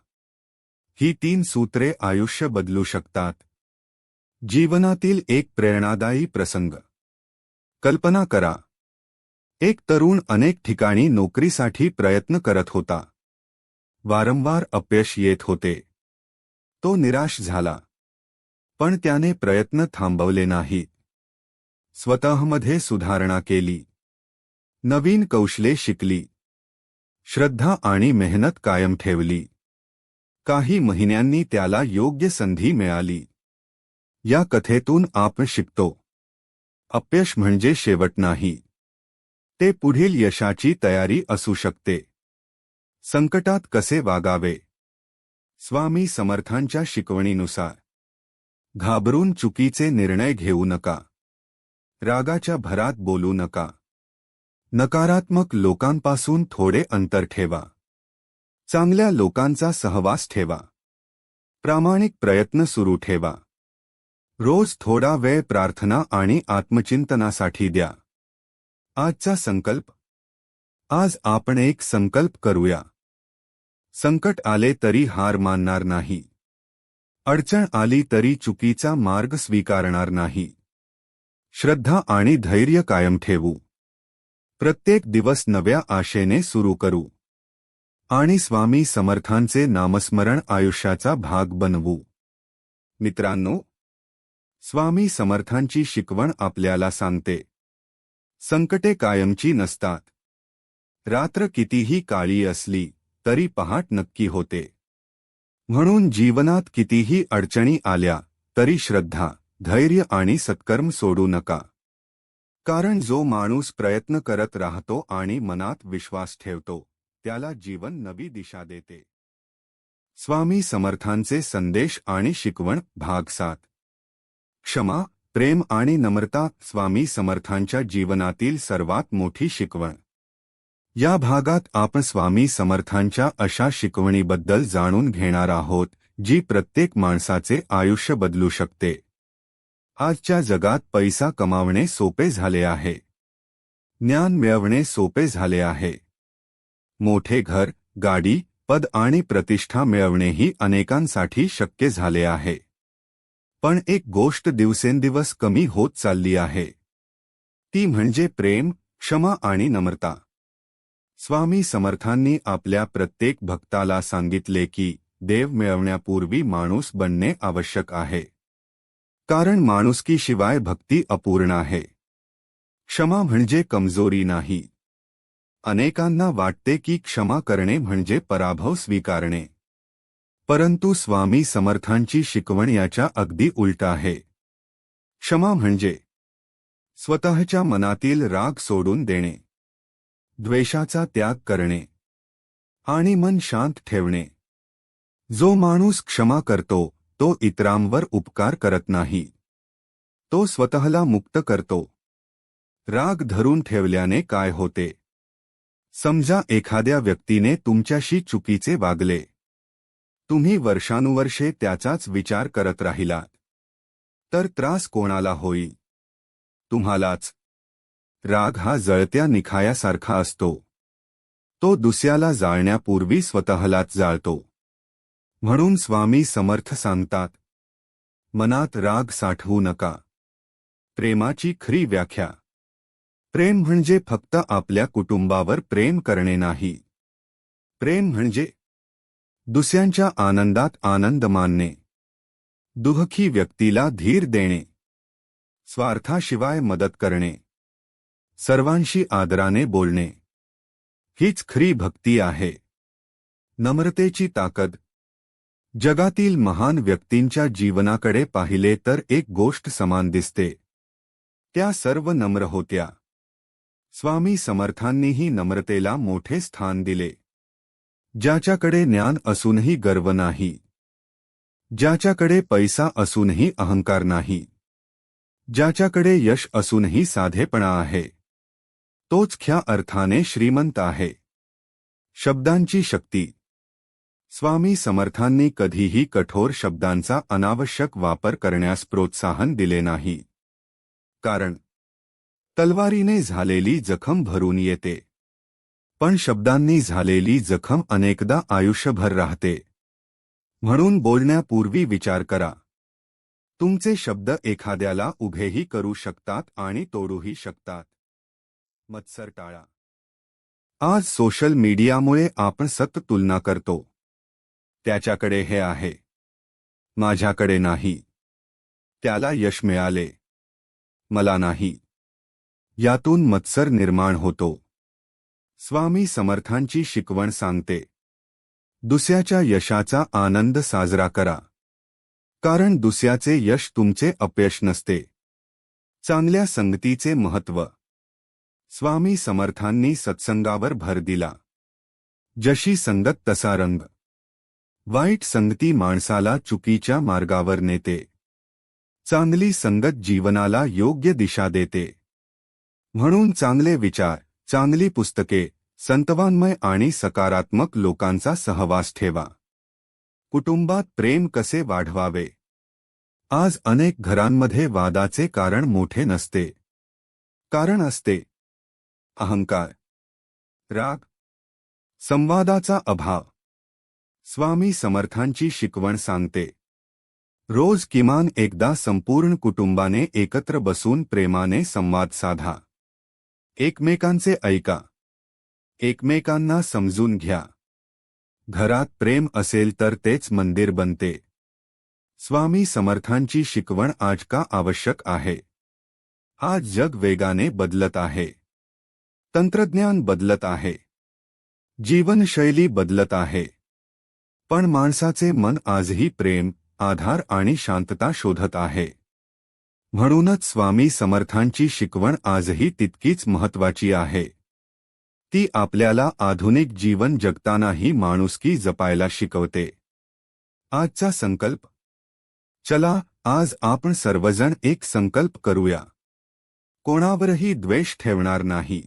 A: ही 3 सूत्रे आयुष्य बदलू शकतात. जीवनातील एक प्रेरणादायी प्रसंग. कल्पना करा, एक तरुण अनेक ठिकाणी नोकरीसाठी प्रयत्न करत होता. वारंवार अपयश येत होते. तो निराश झाला, पण त्याने प्रयत्न थांबवले नाहीत. स्वतःमध्ये सुधारणा केली, नवीन कौशल्ये शिकली, श्रद्धा आणि मेहनत कायम ठेवली. काही महिन्यांनी त्याला योग्य संधी मिळाली. या कथेतून आपण शिकतो, अपयश म्हणजे शेवट नाही, ते पुढील यशाची तयारी असू शकते. संकटात कसे वागावे? स्वामी समर्थांच्या शिकवणीनुसार घाबरून चुकीचे निर्णय घेऊ नका, रागाच्या भरात बोलू नका, नकारात्मक लोकांपासून थोडे अंतर ठेवा, चांगल्या लोकांचा सहवास ठेवा, प्रामाणिक प्रयत्न सुरू ठेवा. रोज थोडा वेळ प्रार्थना आणि आत्मचिंतनासाठी द्या. आजचा संकल्प. आज आपण एक संकल्प करूया. संकट आले तरी हार मानणार नाही, अडचण आली तरी चुकीचा मार्ग स्वीकारणार नाही. श्रद्धा आणि धैर्य कायम ठेवू. प्रत्येक दिवस नव्या आशेने सुरू करू आणि स्वामी समर्थांचे नामस्मरण आयुष्याचा भाग बनवू. मित्रांनो, स्वामी समर्थांची शिकवण आपल्याला सांगते, संकटे कायमची नसतात. रात्र कितीही काळी असली तरी पहाट नक्की होते. म्हणून जीवनात कितीही अडचणी आल्या तरी श्रद्धा, धैर्य आणि सत्कर्म सोडू नका. कारण जो माणूस प्रयत्न करत राहतो आणि मनात विश्वास ठेवतो, त्याला जीवन नवी दिशा देते. स्वामी समर्थांचे संदेश आणि शिकवण भाग 7. क्षमा, प्रेम आणि नम्रता. स्वामी समर्थांच्या जीवनातील सर्वात मोठी शिकवण या भागात आपण स्वामी समर्थांच्या अशा शिकवणीबद्दल जाणून घेणार आहोत जी प्रत्येक माणसाचे आयुष्य बदलू शकते. आजच्या जगात पैसा कमावणे सोपे झाले आहे. ज्ञान मिळवणे सोपे झाले आहे. मोठे घर, गाडी, पद आणि प्रतिष्ठा मिळवणेही अनेकांसाठी शक्य झाले आहे. पण एक गोष्ट दिवसेंदिवस कमी होत चालली आहे. ती म्हणजे प्रेम, क्षमा आणि नम्रता. स्वामी समर्थांनी आपल्या प्रत्येक भक्ताला सांगितले की देव मिळवण्यापूर्वी माणूस बनणे आवश्यक आहे. कारण माणुसकीशिवाय भक्ती अपूर्ण आहे. क्षमा म्हणजे कमजोरी नाही. अनेकांना वाटते की क्षमा करणे म्हणजे पराभव स्वीकारणे. परंतु स्वामी समर्थांची शिकवण याच्या अगदी उलट आहे. क्षमा म्हणजे स्वतःच्या मनातील राग सोडून देणे, द्वेषाचा त्याग करणे आणि मन शांत ठेवणे. जो माणूस क्षमा करतो तो इतरांवर उपकार करत नाही, तो स्वतःला मुक्त करतो. राग धरून ठेवल्याने काय होते? समजा एखाद्या व्यक्तीने तुमच्याशी चुकीचे वागले. तुम्ही वर्षानुवर्षे त्याचाच विचार करत राहिलात, तर त्रास कोणाला होईल? तुम्हालाच. राग हा जळत्या निखायासारखा असतो. तो दुसऱ्याला जाळण्यापूर्वी स्वतःलाच जाळतो. म्हणून स्वामी समर्थ सांगतात, मनात राग साठवू नका. प्रेमाची खरी व्याख्या. प्रेम म्हणजे फक्त आपल्या कुटुंबावर प्रेम करणे नाही. प्रेम म्हणजे दुसऱ्यांच्या आनंदात आनंद मानणे, दुःखी व्यक्तीला धीर देणे, स्वार्थाशिवाय मदत करणे, सर्वांशी आदराने बोलणे. हीच खरी भक्ती आहे. नम्रतेची ताकद. जगातील महान व्यक्तींच्या जीवनाकडे पाहिले तर एक गोष्ट समान दिसते. त्या सर्व नम्र होत्या. स्वामी समर्थांनीही नम्रतेला मोठे स्थान दिले. ज्याच्याकडे ज्ञान असूनही गर्व नाही, ज्याच्याकडे पैसा असूनही अहंकार नाही, ज्याच्याकडे यश असूनही साधेपणा आहे, तोच खऱ्या अर्थाने श्रीमंत आहे. शब्दांची शक्ती. स्वामी समर्थांनी कधीही कठोर शब्दांचा अनावश्यक वापर करण्यास प्रोत्साहन दिले नाही. कारण तलवारीने झालेली जखम भरून येते, पण शब्दांनी झालेली जखम अनेकदा आयुष्यभर राहते. म्हणून बोलण्यापूर्वी विचार करा. तुमचे शब्द एखाद्याला उभेही करू शकतात आणि तोडूही शकतात. मत्सर टाळा. आज सोशल मीडियामुळे आपण सतत तुलना करतो. त्याच्याकडे हे आहे, माझ्याकडे नाही. त्याला यश मिळाले, मला नाही. यातून मत्सर निर्माण होतो. स्वामी समर्थांची शिकवण सांगते, दुसऱ्याच्या यशाचा आनंद साजरा करा. कारण दुसऱ्याचे यश तुमचे अपयश नसते. चांगल्या संगतीचे महत्त्व. स्वामी समर्थांनी सत्संगावर भर दिला. जशी संगत तसा रंग. वाईट संगती माणसाला चुकीच्या मार्गावर नेते. चांगली संगत जीवनाला योग्य दिशा देते. म्हणून चांगले विचार, चांगली पुस्तके, संतवाङ्मय आणि सकारात्मक लोकांचा सहवास ठेवा. कुटुंबात प्रेम कसे वाढवावे. आज अनेक घरांमध्ये वादाचे कारण मोठे नसते. कारण असते अहंकार, राग, संवादाचा अभाव. स्वामी समर्थांची शिकवण सांगते, रोज किमान एकदा संपूर्ण कुटुंबाने एकत्र बसून प्रेमाने संवाद साधा. एकमेकांचे ऐका. एकमेकांना समजून घ्या. घरात प्रेम असेल तर तेच मंदिर बनते. स्वामी समर्थांची शिकवण आज का आवश्यक आहे? आज जग वेगाने बदलत आहे. तंत्रज्ञान बदलत आहे. जीवनशैली बदलत आहे. पण माणसाचे मन आजही प्रेम, आधार आणि शांतता शोधत आहे. म्हणूनच स्वामी समर्थांची शिकवण आजही तितकीच महत्त्वाची आहे. ती आपल्याला आधुनिक जीवन जगतानाही माणुसकी जपायला शिकवते. आजचा संकल्प. चला आज आपण सर्वजण एक संकल्प करूया. कोणावरही द्वेष ठेवणार नाही.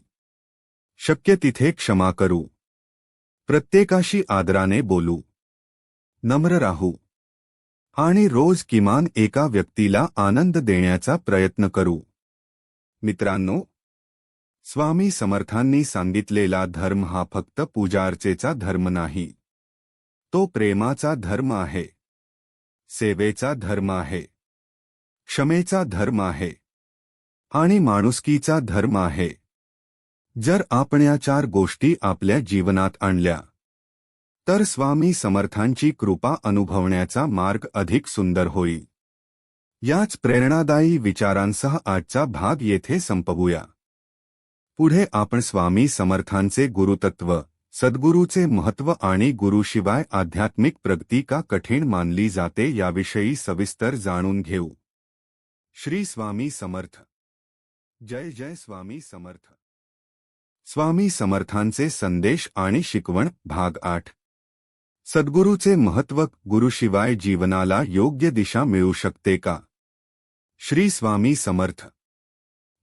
A: शक्य तिथे क्षमा करू, प्रत्येकाशी आदराने बोलू, नम्र राहू आणि रोज किमान एका व्यक्तीला आनंद देण्याचा प्रयत्न करू. मित्रांनो, स्वामी समर्थांनी सांगितलेला धर्म हा फक्त पूजार्चेचा धर्म नाही. तो प्रेमाचा धर्म आहे, सेवेचा धर्म आहे, क्षमेचा धर्म आहे आणि माणुसकीचा धर्म आहे. जर आपण या 4 गोष्टी आपल्या जीवनात आणल्या तर स्वामी समर्थांची कृपा अनुभवण्याचा मार्ग अधिक सुंदर होईल. याच प्रेरणादायी विचारांसह आजचा भाग येथे संपवूया. पुढे आपण स्वामी समर्थांचे गुरुतत्व, सद्गुरूचे महत्त्व आणि गुरुशिवाय आध्यात्मिक प्रगती का कठीण मानली जाते याविषयी सविस्तर जाणून घेऊ. श्री स्वामी समर्थ. जय जय स्वामी समर्थ. स्वामी समर्थांचे संदेश आणि शिकवण भाग 8. सद्गुरूचे महत्त्व. गुरुशिवाय जीवनाला योग्य दिशा मिळू शकते का? श्री स्वामी समर्थ.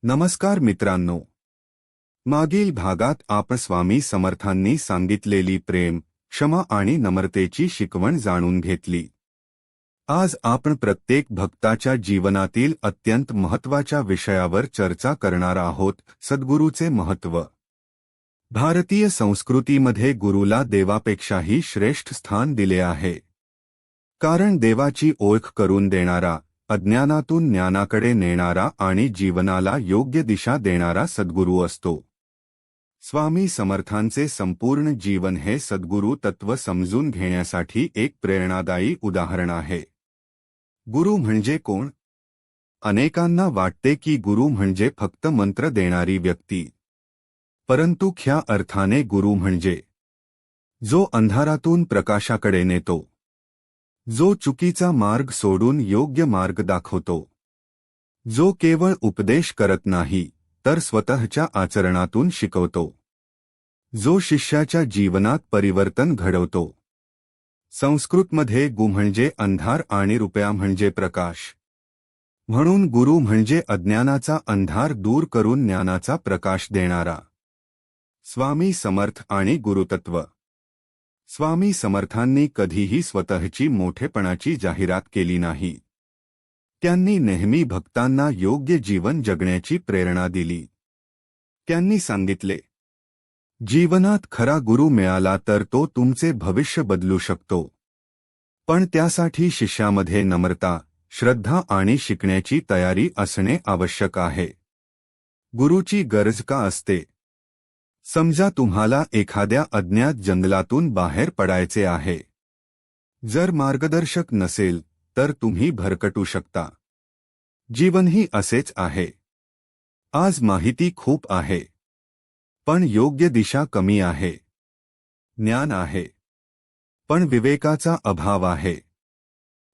A: नमस्कार मित्रांनो, मागील भागात आपण स्वामी समर्थांनी सांगितलेली प्रेम, क्षमा आणि नम्रतेची शिकवण जाणून घेतली. आज आपण प्रत्येक भक्ताच्या जीवनातील अत्यंत महत्त्वाच्या विषयावर चर्चा करणार आहोत, सद्गुरूचे महत्त्व. भारतीय संस्कृतीमध्ये गुरुला देवापेक्षाही श्रेष्ठ स्थान दिले आहे. कारण देवाची ओळख करून देणारा, अज्ञानातून ज्ञानाकडे नेणारा आणि जीवनाला योग्य दिशा देणारा सद्गुरू असतो. स्वामी समर्थांचे संपूर्ण जीवन हे सद्गुरू तत्व समजून घेण्यासाठी एक प्रेरणादायी उदाहरण आहे. गुरु म्हणजे कोण? अनेकांना वाटते की गुरु म्हणजे फक्त मंत्र देणारी व्यक्ती. परंतु खऱ्या अर्थाने गुरु म्हणजे जो अंधारातून प्रकाशाकडे नेतो, जो चुकीचा मार्ग सोडून योग्य मार्ग दाखवतो, जो केवळ उपदेश करत नाही तर स्वतःच्या आचरणातून शिकवतो, जो शिष्याच्या जीवनात परिवर्तन घडवतो. संस्कृतमध्ये गु म्हणजे अंधार आणि रुपया म्हणजे प्रकाश. म्हणून गुरु म्हणजे अज्ञानाचा अंधार दूर करून ज्ञानाचा प्रकाश देणारा. स्वामी समर्थ आणि गुरुतत्व. स्वामी समर्थांनी कधीही स्वतःची मोठेपणाची जाहिरात केली नाही. त्यांनी नेहमी भक्तांना योग्य जीवन जगण्याची प्रेरणा दिली. त्यांनी सांगितले, जीवनात खरा गुरु मिळाला तर तो तुमचे भविष्य बदलू शकतो. पण त्यासाठी शिष्यामध्ये नम्रता, श्रद्धा आणि शिकण्याची तयारी असणे आवश्यक आहे. गुरुची गरज का असते? समजा तुम्हाला एखाद्या अज्ञात जंगलातून बाहेर पडायचे आहे. जर मार्गदर्शक नसेल तर तुम्ही भरकटू शकता. जीवनही असेच आहे. आज माहिती खूप आहे, पण योग्य दिशा कमी आहे. ज्ञान आहे, पण विवेकाचा अभाव आहे.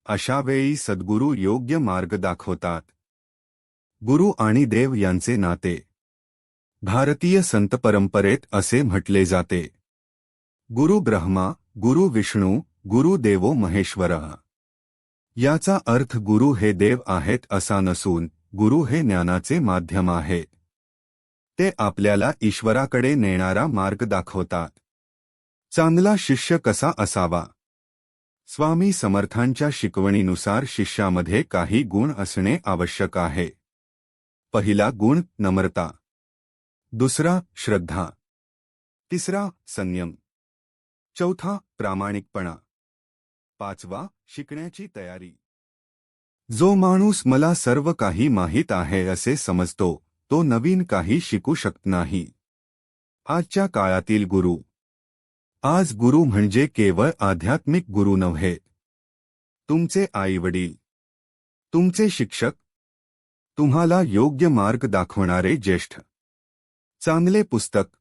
A: अशा वेळी सद्गुरू योग्य मार्ग दाखवतात. गुरु आणि देव यांचे नाते. भारतीय संत परंपरेत असे म्हटले जाते, गुरु ब्रह्मा, गुरु विष्णू, गुरु देवो महेश्वरः. याचा अर्थ गुरु हे देव आहेत असा नसून गुरु हे ज्ञानाचे माध्यम आहेत. ते आपल्याला ईश्वराकडे नेणारा मार्ग दाखवतात. चांगला शिष्य कसा असावा? स्वामी समर्थांच्या शिकवणीनुसार शिष्यामध्ये काही गुण असणे आवश्यक आहे. पहिला गुण नम्रता, दुसरा श्रद्धा, तिसरा संयम, चौथा प्रामाणिकपणा, पाचवा शिकण्याची तयारी. जो माणूस मला सर्व काही माहीत आहे असे समजतो तो नवीन काही शिकू शकत नाही. आजच्या काळातील गुरु. आज गुरु म्हणजे केवळ आध्यात्मिक गुरु नव्हे. तुमचे आईवडील, तुमचे शिक्षक, तुम्हाला योग्य मार्ग दाखवणारे ज्येष्ठ, चांगले पुस्तक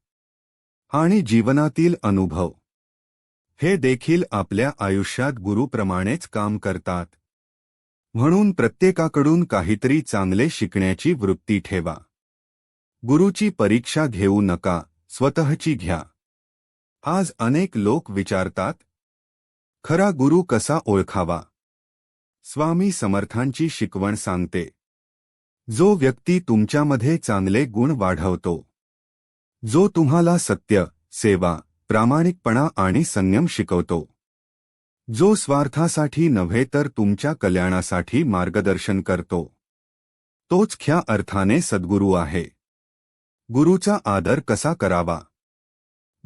A: आणि जीवनातील अनुभव हे देखील आपल्या आयुष्यात गुरुप्रमाणेच काम करतात. म्हणून प्रत्येकाकडून काहीतरी चांगले शिकण्याची वृत्ती ठेवा. गुरुची परीक्षा घेऊ नका, स्वतःची घ्या. आज अनेक लोक विचारतात, खरा गुरु कसा ओळखावा? स्वामी समर्थांची शिकवण सांगते, जो व्यक्ती तुमच्यामध्ये चांगले गुण वाढवतो, जो तुम्हाला सत्य, सेवा, प्रामाणिकपणा आणि संयम शिकवतो, जो स्वार्थासाठी नव्हे तर तुमच्या कल्याणासाठी मार्गदर्शन करतो, तोच खऱ्या अर्थाने सद्गुरू आहे. गुरुचा आदर कसा करावा?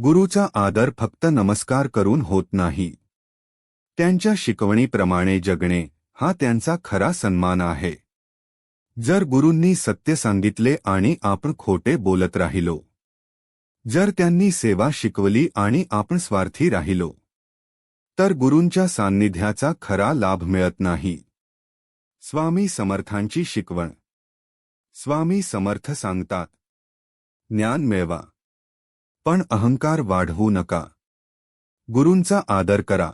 A: गुरुचा आदर फक्त नमस्कार करून होत नाही. त्यांच्या शिकवणीप्रमाणे जगणे हा त्यांचा खरा सन्मान आहे. जर गुरूंनी सत्य सांगितले आणि आपण खोटे बोलत राहिलो, जर त्यांनी सेवा शिकवली आणि आपण स्वार्थी राहिलो, तर गुरूंच्या सान्निध्याचा खरा लाभ मिळत नाही. स्वामी समर्थांची शिकवण. स्वामी समर्थ सांगतात, ज्ञान मिळवा, पण अहंकार वाढवू नका. गुरूंचा आदर करा,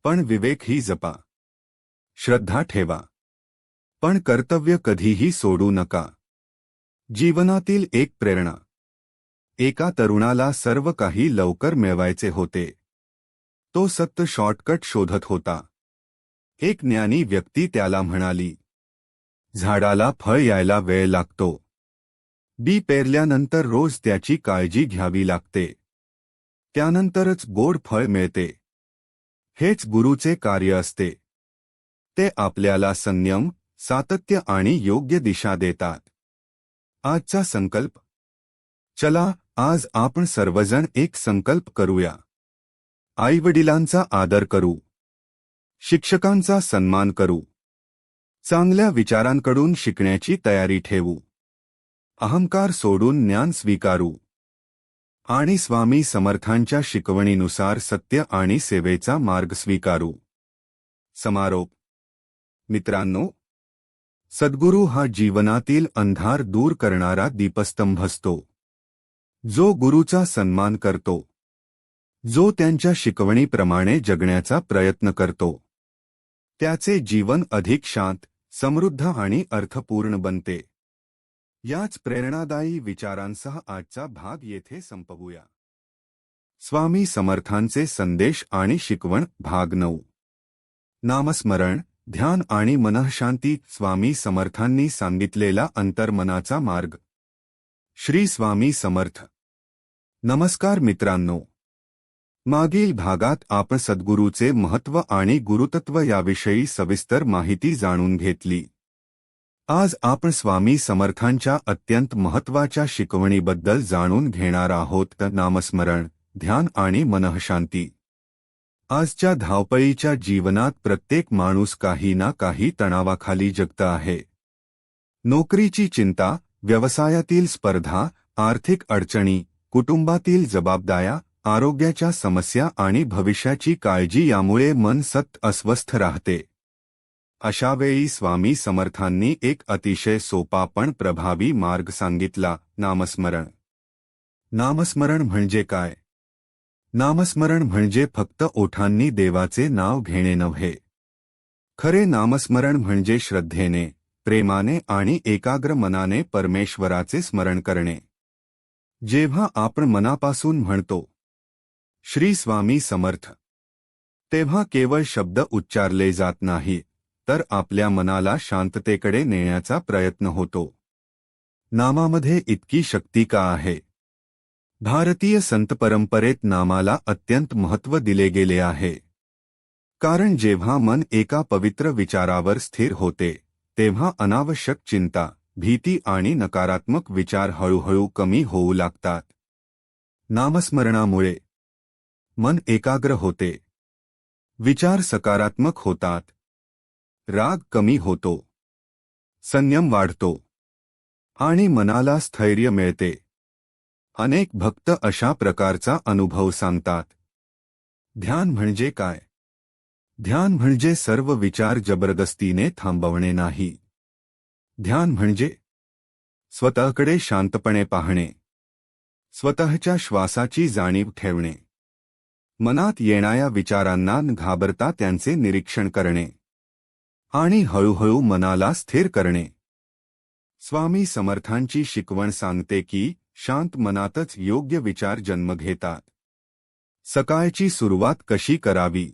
A: पण विवेकही जपा. श्रद्धा ठेवा, पण कर्तव्य कधीही सोडू नका. जीवनातील एक प्रेरणा. एका तरुणाला सर्व काही लवकर मिळवायचे होते. तो सत्य शॉर्टकट शोधत होता. एक ज्ञानी व्यक्ती त्याला म्हणाली, झाडाला फळ यायला वेळ लागतो. बी पेरल्यानंतर रोज त्याची काळजी घ्यावी लागते. त्यानंतरच गोड फळ मिळते. हेच गुरूचे कार्य असते. ते आपल्याला संयम, सातत्य आणि योग्य दिशा देतात. आजचा संकल्प. चला आज आपण सर्वजण एक संकल्प करूया. आईवडिलांचा आदर करू, शिक्षकांचा सन्मान करू, चांगल्या विचारांकडून शिकण्याची तयारी ठेवू, अहंकार सोडून ज्ञान स्वीकारू आणि स्वामी समर्थांच्या शिकवणीनुसार सत्य आणि सेवेचा मार्ग स्वीकारू. समारोप. मित्रांनो, सद्गुरू हा जीवनातील अंधार दूर करणारा दीपस्तंभ असतो. जो गुरूचा सन्मान करतो, जो त्यांच्या शिकवणीप्रमाणे जगण्याचा प्रयत्न करतो, त्याचे जीवन अधिक शांत, समृद्ध आणि अर्थपूर्ण बनते. याच प्रेरणादायी विचारांसह आजचा भाग येथे संपवूया. स्वामी समर्थांचे संदेश आणि शिकवण भाग 9. नामस्मरण, ध्यान आणि मनःशांती. स्वामी समर्थांनी सांगितलेला अंतर्मनाचा मार्ग. श्री स्वामी समर्थ. नमस्कार मित्रांनो, मागील भागात आपण सद्गुरूचे महत्त्व आणि गुरुतत्व याविषयी सविस्तर माहिती जाणून घेतली. आज आपण स्वामी समर्थांच्या अत्यंत महत्त्वाच्या शिकवणीबद्दल जाणून घेणार आहोत. नामस्मरण, ध्यान आणि मनःशांती. आजच्या धावपळीच्या जीवनात प्रत्येक माणूस काही ना काही तणावाखाली जगत आहे. नोकरीची चिंता, व्यवसायातील स्पर्धा, आर्थिक अडचणी, कुटुंबातील जबाबदाऱ्या, आरोग्याच्या समस्या आणि भविष्याची काळजी यामुळे मन सतत अस्वस्थ राहते. अशावेळी स्वामी समर्थांनी एक अतिशय सोपा पण प्रभावी मार्ग सांगितला, नामस्मरण. नामस्मरण म्हणजे काय? नामस्मरण म्हणजे फक्त ओठांनी देवाचे नाव घेणे नव्हे. खरे नामस्मरण म्हणजे श्रद्धेने, प्रेमाने आणि एकाग्र मनाने परमेश्वराचे स्मरण करणे. जेव्हा आपण मनापासून म्हणतो, श्री स्वामी समर्थ, तेव्हा केवळ शब्द उच्चारले जात नाही, तर आपल्या मनाला शांततेकडे नेण्याचा प्रयत्न होतो. नामामध्ये इतकी शक्ती का आहे? भारतीय संत परंपरेत नामाला अत्यंत महत्त्व दिले गेले आहे. कारण जेव्हा मन एका पवित्र विचारावर स्थिर होते, तेव्हा अनावश्यक चिंता, भीती आणि नकारात्मक विचार हळूहळू कमी होऊ लागतात. नामस्मरणामुळे मन एकाग्र होते, विचार सकारात्मक होतात, राग कमी होतो, संयम वाढतो आणि मनाला स्थैर्य मिळते. अनेक भक्त अशा प्रकारचा अनुभव सांगतात. ध्यान म्हणजे काय? ध्यान म्हणजे सर्व विचार जबरदस्तीने थांबवणे नाही. ध्यान म्हणजे स्वतःकडे शांतपणे पाहणे, स्वतःच्या श्वासाची जाणीव ठेवणे, मनात येणाऱ्या विचारांना न घाबरता त्यांचे निरीक्षण करणे आणि हळूहळू मनाला स्थिर करणे. स्वामी समर्थांची शिकवण सांगते की शांत मनातच योग्य विचार जन्म घेतात. सकाळची सुरुवात कशी करावी?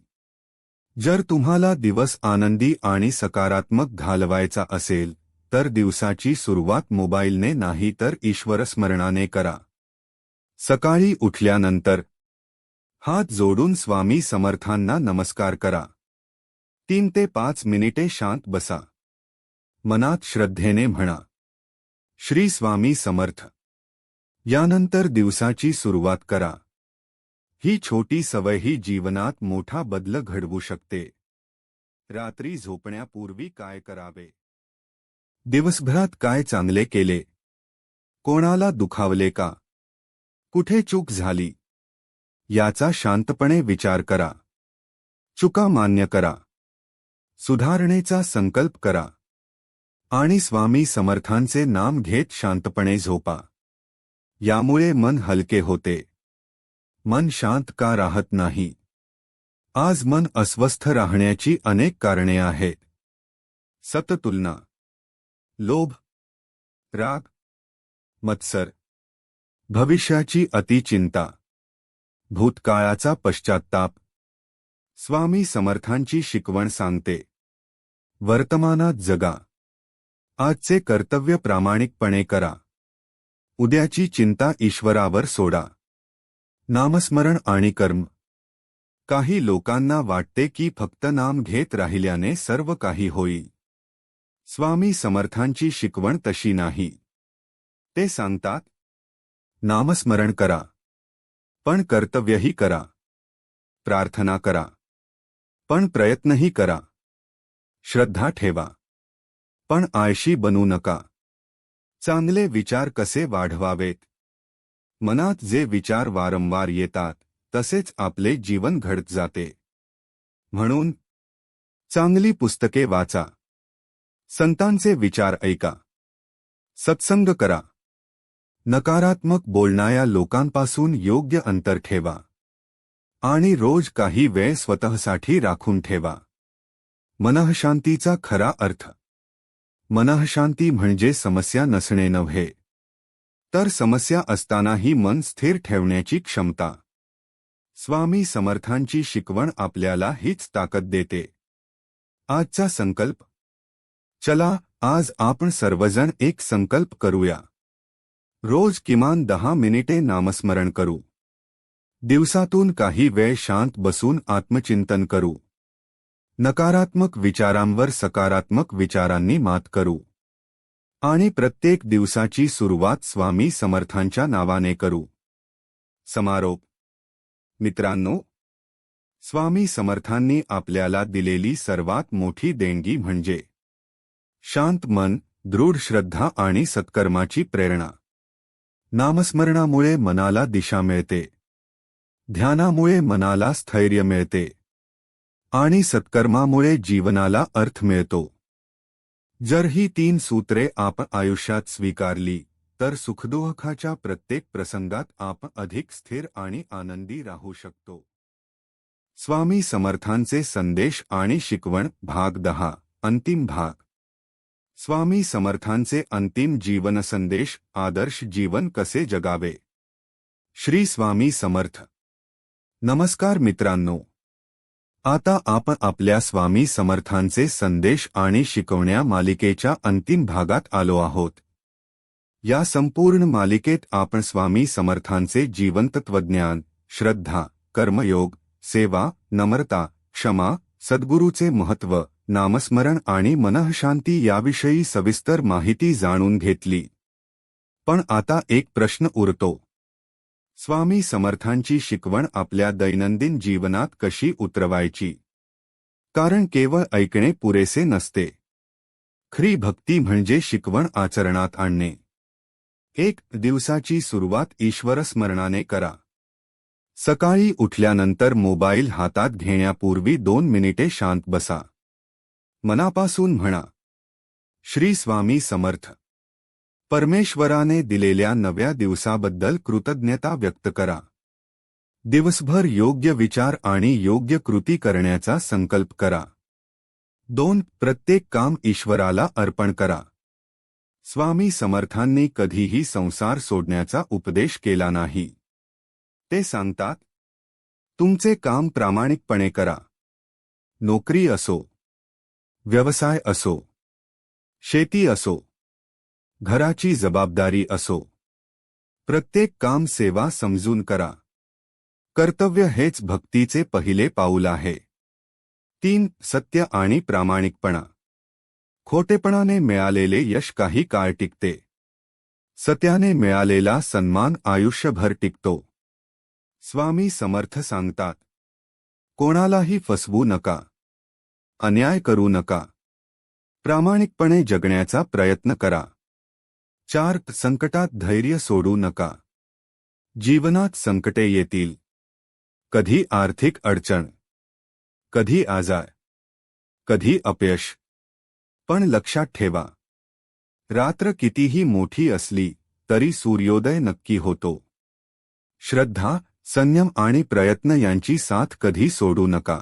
A: जर तुम्हाला दिवस आनंदी आणि सकारात्मक घालवायचा असेल, तर दिवसाची सुरुवात मोबाईलने नाही तर ईश्वरस्मरणाने करा. सकाळी उठल्यानंतर हात जोडून स्वामी समर्थांना नमस्कार करा. 3 ते 5 मिनिटे शांत बसा. मनात श्रद्धेने म्हणा, श्री स्वामी समर्थ. यानंतर दिवसाची सुरुवात करा. ही छोटी सवय ही जीवनात मोठा बदल घडवू शकते. रात्री झोपण्यापूर्वी काय करावे? दिवसभरात काय चांगले केले? कोणाला दुखावले का? कुठे चूक झाली? याचा शांतपणे विचार करा. चुका मान्य करा. सुधारणेचा संकल्प करा. आणि स्वामी समर्थांचे नाम घेत शांतपणे झोपा. यामुळे मन हलके होते. मन शांत का राहत नाही? आज मन अस्वस्थ राहण्याची अनेक कारणे आहेत. सततुलना, लोभ, राग, मत्सर, भविष्याची अतिचिंता, भूतकाळाचा पश्चात्ताप. स्वामी समर्थांची शिकवण सांगते, वर्तमानात जगा. आजचे कर्तव्य प्रामाणिकपणे करा. उद्याची चिंता ईश्वरावर सोडा. नामस्मरण आणि कर्म. काही लोकांना वाटते की फक्त नाम घेत राहिल्याने सर्व काही होईल. स्वामी समर्थांची शिकवण तशी नाही. ते सांगतात, नामस्मरण करा, पण कर्तव्यही करा. प्रार्थना करा, पण प्रयत्नही करा. श्रद्धा ठेवा, पण आळशी बनू नका. चांगले विचार कसे वाढवावेत? मनात जे विचार वारंवार येतात तसेच आपले जीवन घडत जाते. म्हणून चांगली पुस्तके वाचा. संतांचे विचार ऐका. सत्संग करा. नकारात्मक बोलणाऱ्या लोकांपासून योग्य अंतर ठेवा. आणि रोज काही वेळ स्वतःसाठी राखून ठेवा. मनःशांतीचा खरा अर्थ. मनःशांती म्हणजे समस्या नसणे नव्हे, तर समस्या असतानाही मन स्थिर ठेवण्याची क्षमता. स्वामी समर्थांची शिकवण आपल्याला हीच ताकद देते. आजचा संकल्प. चला, आज आपण सर्वजण एक संकल्प करूया. रोज किमान 10 मिनिटे नामस्मरण करू. दिवसातून काही वेळ शांत बसून आत्मचिंतन करू. नकारात्मक विचारांवर सकारात्मक विचारांनी मात करू. आणि प्रत्येक दिवसाची सुरुवात स्वामी समर्थांच्या नावाने करू. समारोप. मित्रांनो, स्वामी समर्थांनी आपल्याला दिलेली सर्वात मोठी देणगी म्हणजे शांत मन, दृढ श्रद्धा आणि सत्कर्माची प्रेरणा. नामस्मरणामुळे मनाला दिशा मिळते. ध्यानामुळे मनाला स्थैर्य मिळते. आणि सत्कर्मामुळे जीवनाला अर्थ मिळतो. जर ही 3 सूत्रे आपण आयुष्यात स्वीकारली तर सुखदुःखाच्या प्रत्येक प्रसंगात आपण अधिक स्थिर आणि आनंदी राहू शकतो. स्वामी समर्थांचे संदेश आणि शिकवण भाग 10 अंतिम भाग. स्वामी समर्थांचे अंतिम जीवन संदेश. आदर्श जीवन कसे जगावे. श्री स्वामी समर्थ. नमस्कार मित्रांनो, आता आपण आपल्या स्वामी समर्थांचे संदेश आणि शिकवण्या मालिकेच्या अंतिम भागात आलो आहोत. या संपूर्ण मालिकेत आपण स्वामी समर्थांचे जीवन तत्त्वज्ञान, श्रद्धा, कर्मयोग, सेवा, नम्रता, क्षमा, सद्गुरूचे महत्त्व, नामस्मरण आणि मनःशांती याविषयी सविस्तर माहिती जाणून घेतली. पण आता एक प्रश्न उरतो. स्वामी समर्थांची शिकवण आपल्या दैनंदिन जीवनात कशी उतरवायची? कारण केवळ ऐकणे पुरेसे नसते. खरी भक्ती म्हणजे शिकवण आचरणात आणणे. एक दिवसाची सुरुवात ईश्वरस्मरणाने करा. सकाळी उठल्यानंतर मोबाईल हातात घेण्यापूर्वी 2 मिनिटे शांत बसा. मनापासून म्हणा, श्री स्वामी समर्थ. परमेश्वराने दिलेल्या नव्या दिवसाबद्दल कृतज्ञता व्यक्त करा. दिवसभर योग्य विचार आणि योग्य कृती करण्याचा संकल्प करा. 2. प्रत्येक काम ईश्वराला अर्पण करा. स्वामी समर्थांनी कधीही संसार सोडण्याचा उपदेश केला नाही. ते सांगतात, तुमचे काम प्रामाणिकपणे करा. नोकरी असो, व्यवसाय असो, शेती असो, घराची जबाबदारी असो, प्रत्येक काम सेवा समजून करा. कर्तव्य हेच भक्तीचे पहिले पाऊल आहे. 3. सत्य आणि प्रामाणिकपणा. खोटेपणाने मिळालेले यश काही काळ टिकते. सत्याने मिळालेला सन्मान आयुष्यभर टिकतो. स्वामी समर्थ सांगतात, कोणालाही फसवू नका, अन्याय करू नका, प्रामाणिकपणे जगण्याचा प्रयत्न करा. 4. संकटात धैर्य सोडू नका. जीवनात संकटे येतील. कधी आर्थिक अडचण, कधी आजार, कधी अपयश. पण लक्षात ठेवा, रात्र कितीही मोठी असली तरी सूर्योदय नक्की होतो. श्रद्धा, संयम आणि प्रयत्न यांची साथ कधी सोडू नका.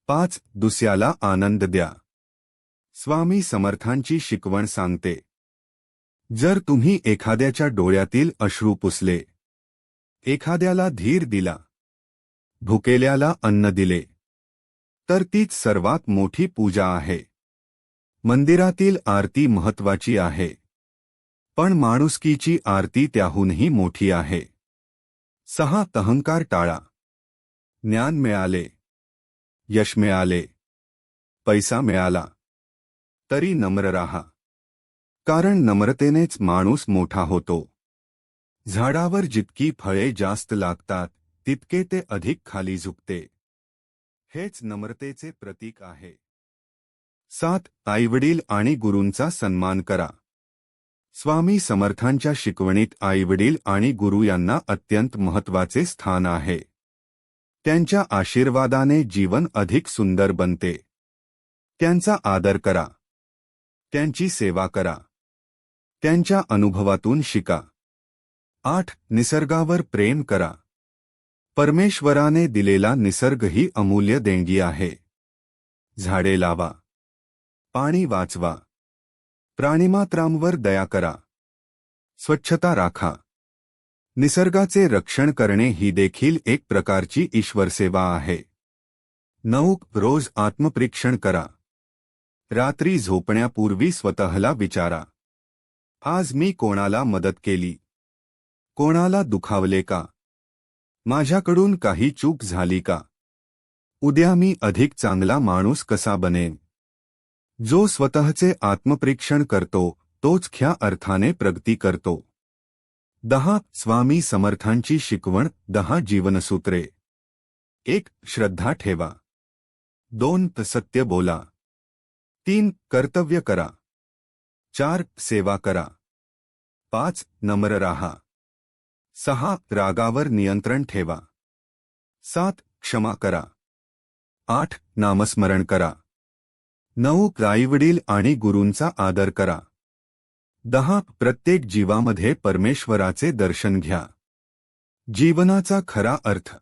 A: 5. दुसऱ्याला आनंद द्या. स्वामी समर्थांची शिकवण सांगते, जर तुम्ही एखाद्याच्या डोळ्यातील अश्रू पुसले, एखाद्याला धीर दिला, भुकेल्याला अन्न दिले, तर तीच सर्वात मोठी पूजा आहे. मंदिरातील आरती महत्वाची आहे, पण माणुसकीची आरती त्याहूनही मोठी आहे. 6. अहंकार टाळा. ज्ञान मिळाले, यश मिळाले, पैसा मिळाला, तरी नम्र राहा. कारण नम्रतेनेच माणूस मोठा होतो. झाडावर जितकी फळे जास्त लागतात तितके ते अधिक खाली झुकते. हेच नम्रतेचे प्रतीक आहे. 7. आईवडील आणि गुरूंचा सन्मान करा. स्वामी समर्थांच्या शिकवणीत आईवडील आणि गुरु यांना अत्यंत महत्त्वाचे स्थान आहे. त्यांच्या आशीर्वादाने जीवन अधिक सुंदर बनते. त्यांचा आदर करा, त्यांची सेवा करा, त्यांच्या अनुभवातून शिका. 8. निसर्गावर प्रेम करा. परमेश्वराने दिलेला निसर्ग ही अमूल्य देणगी आहे. झाडे लावा, पाणी वाचवा, प्राणिमात्रांवर दया करा, स्वच्छता राखा. निसर्गाचे रक्षण करणे ही देखील एक प्रकारची ईश्वरसेवा आहे. 9. रोज आत्मपरीक्षण करा. रात्री झोपण्यापूर्वी स्वतःला विचारा, आज मी कोणाला मदत केली, कोणाला दुखावले का, माझ्याकडून काही चूक झाली का. उद्या मी अधिक चांगला माणूस कसा बनेन. जो स्वतःचे आत्मपरीक्षण करतो तोच खऱ्या अर्थाने प्रगती करतो. 10. स्वामी समर्थांची शिकवण. 10 जीवनसूत्रे. 1. श्रद्धा ठेवा. 2. सत्य बोला. 3. कर्तव्य करा. 4. सेवा करा. 5. नम्र राहा. 6. रागावर नियंत्रण ठेवा. 7. क्षमा करा. 8. नामस्मरण करा. 9. आईवडील आणि गुरूंचा आदर करा. 10. प्रत्येक जीवामध्ये परमेश्वराचे दर्शन घ्या. जीवनाचा खरा अर्थ.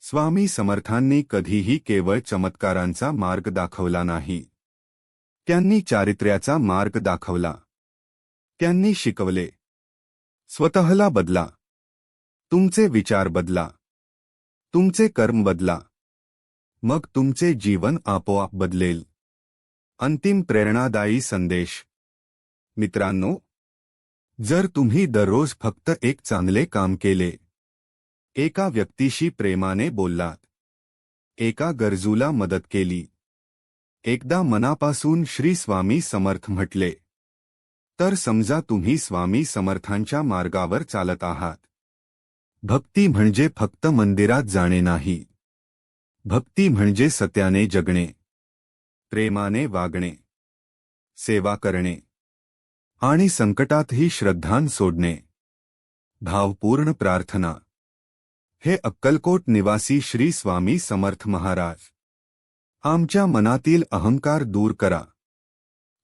A: स्वामी समर्थांनी कधीही केवळ चमत्कारांचा मार्ग दाखवला नाही. त्यांनी चारित्र्याचा मार्ग दाखवला. त्यांनी शिकवले, स्वतःला बदला, तुमचे विचार बदला, तुमचे कर्म बदला, मग तुमचे जीवन आपोआप बदलेल. अंतिम प्रेरणादायी संदेश. मित्रांनो, जर तुम्ही दररोज फक्त एक चांगले काम केले, एका व्यक्तीशी प्रेमाने बोललात, एका गरजूला मदत केली, एकदा मनापासून श्री स्वामी समर्थ म्हटले, तर समजा तुम्ही स्वामी समर्थांच्या मार्गावर चालत आहात. भक्ती म्हणजे फक्त मंदिरात जाणे नाही. भक्ती म्हणजे सत्याने जगणे, प्रेमाने वागणे, सेवा करणे आणि संकटातही श्रद्धान सोडणे. भावपूर्ण प्रार्थना. हे अक्कलकोट निवासी श्री स्वामी समर्थ महाराज, आमच्या मनातील अहंकार दूर करा,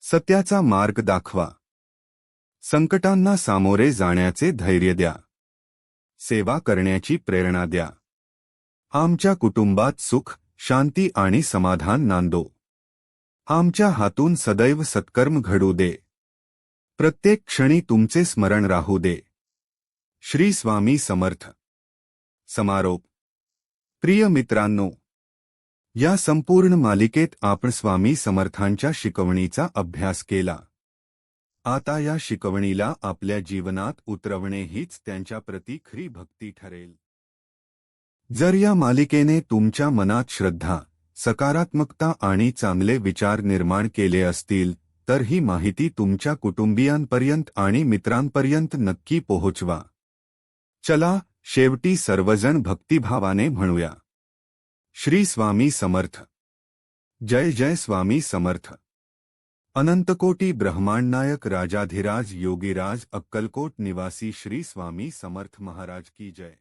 A: सत्याचा मार्ग दाखवा, संकटांना सामोरे जाण्याचे धैर्य द्या, सेवा करण्याची प्रेरणा द्या. आमच्या कुटुंबात सुख, शांती आणि समाधान नांदो. आमच्या हातून सदैव सत्कर्म घडू दे. प्रत्येक क्षणी तुमचे स्मरण राहू दे. श्री स्वामी समर्थ. समारोप. प्रिय मित्रांनो, या संपूर्ण मालिकेत आपण स्वामी समर्थांच्या शिकवणीचा अभ्यास केला. आता या शिकवणीला आपल्या जीवनात उतरवणे हीच त्यांच्याप्रती खरी भक्ती ठरेल. जर या मालिकेने तुमच्या मनात श्रद्धा, सकारात्मकता आणि चांगले विचार निर्माण केले असतील तर ही माहिती तुमच्या कुटुंबियांपर्यंत आणि मित्रांपर्यंत नक्की पोहोचवा. चला शेवटी सर्वजण भक्तिभावाने म्हणूया, श्री स्वामी समर्थ. जय जय स्वामी समर्थ. अनंतकोटी ब्रह्मांडनायक राजाधिराज योगीराज अक्कलकोट निवासी श्री स्वामी समर्थ महाराज की जय.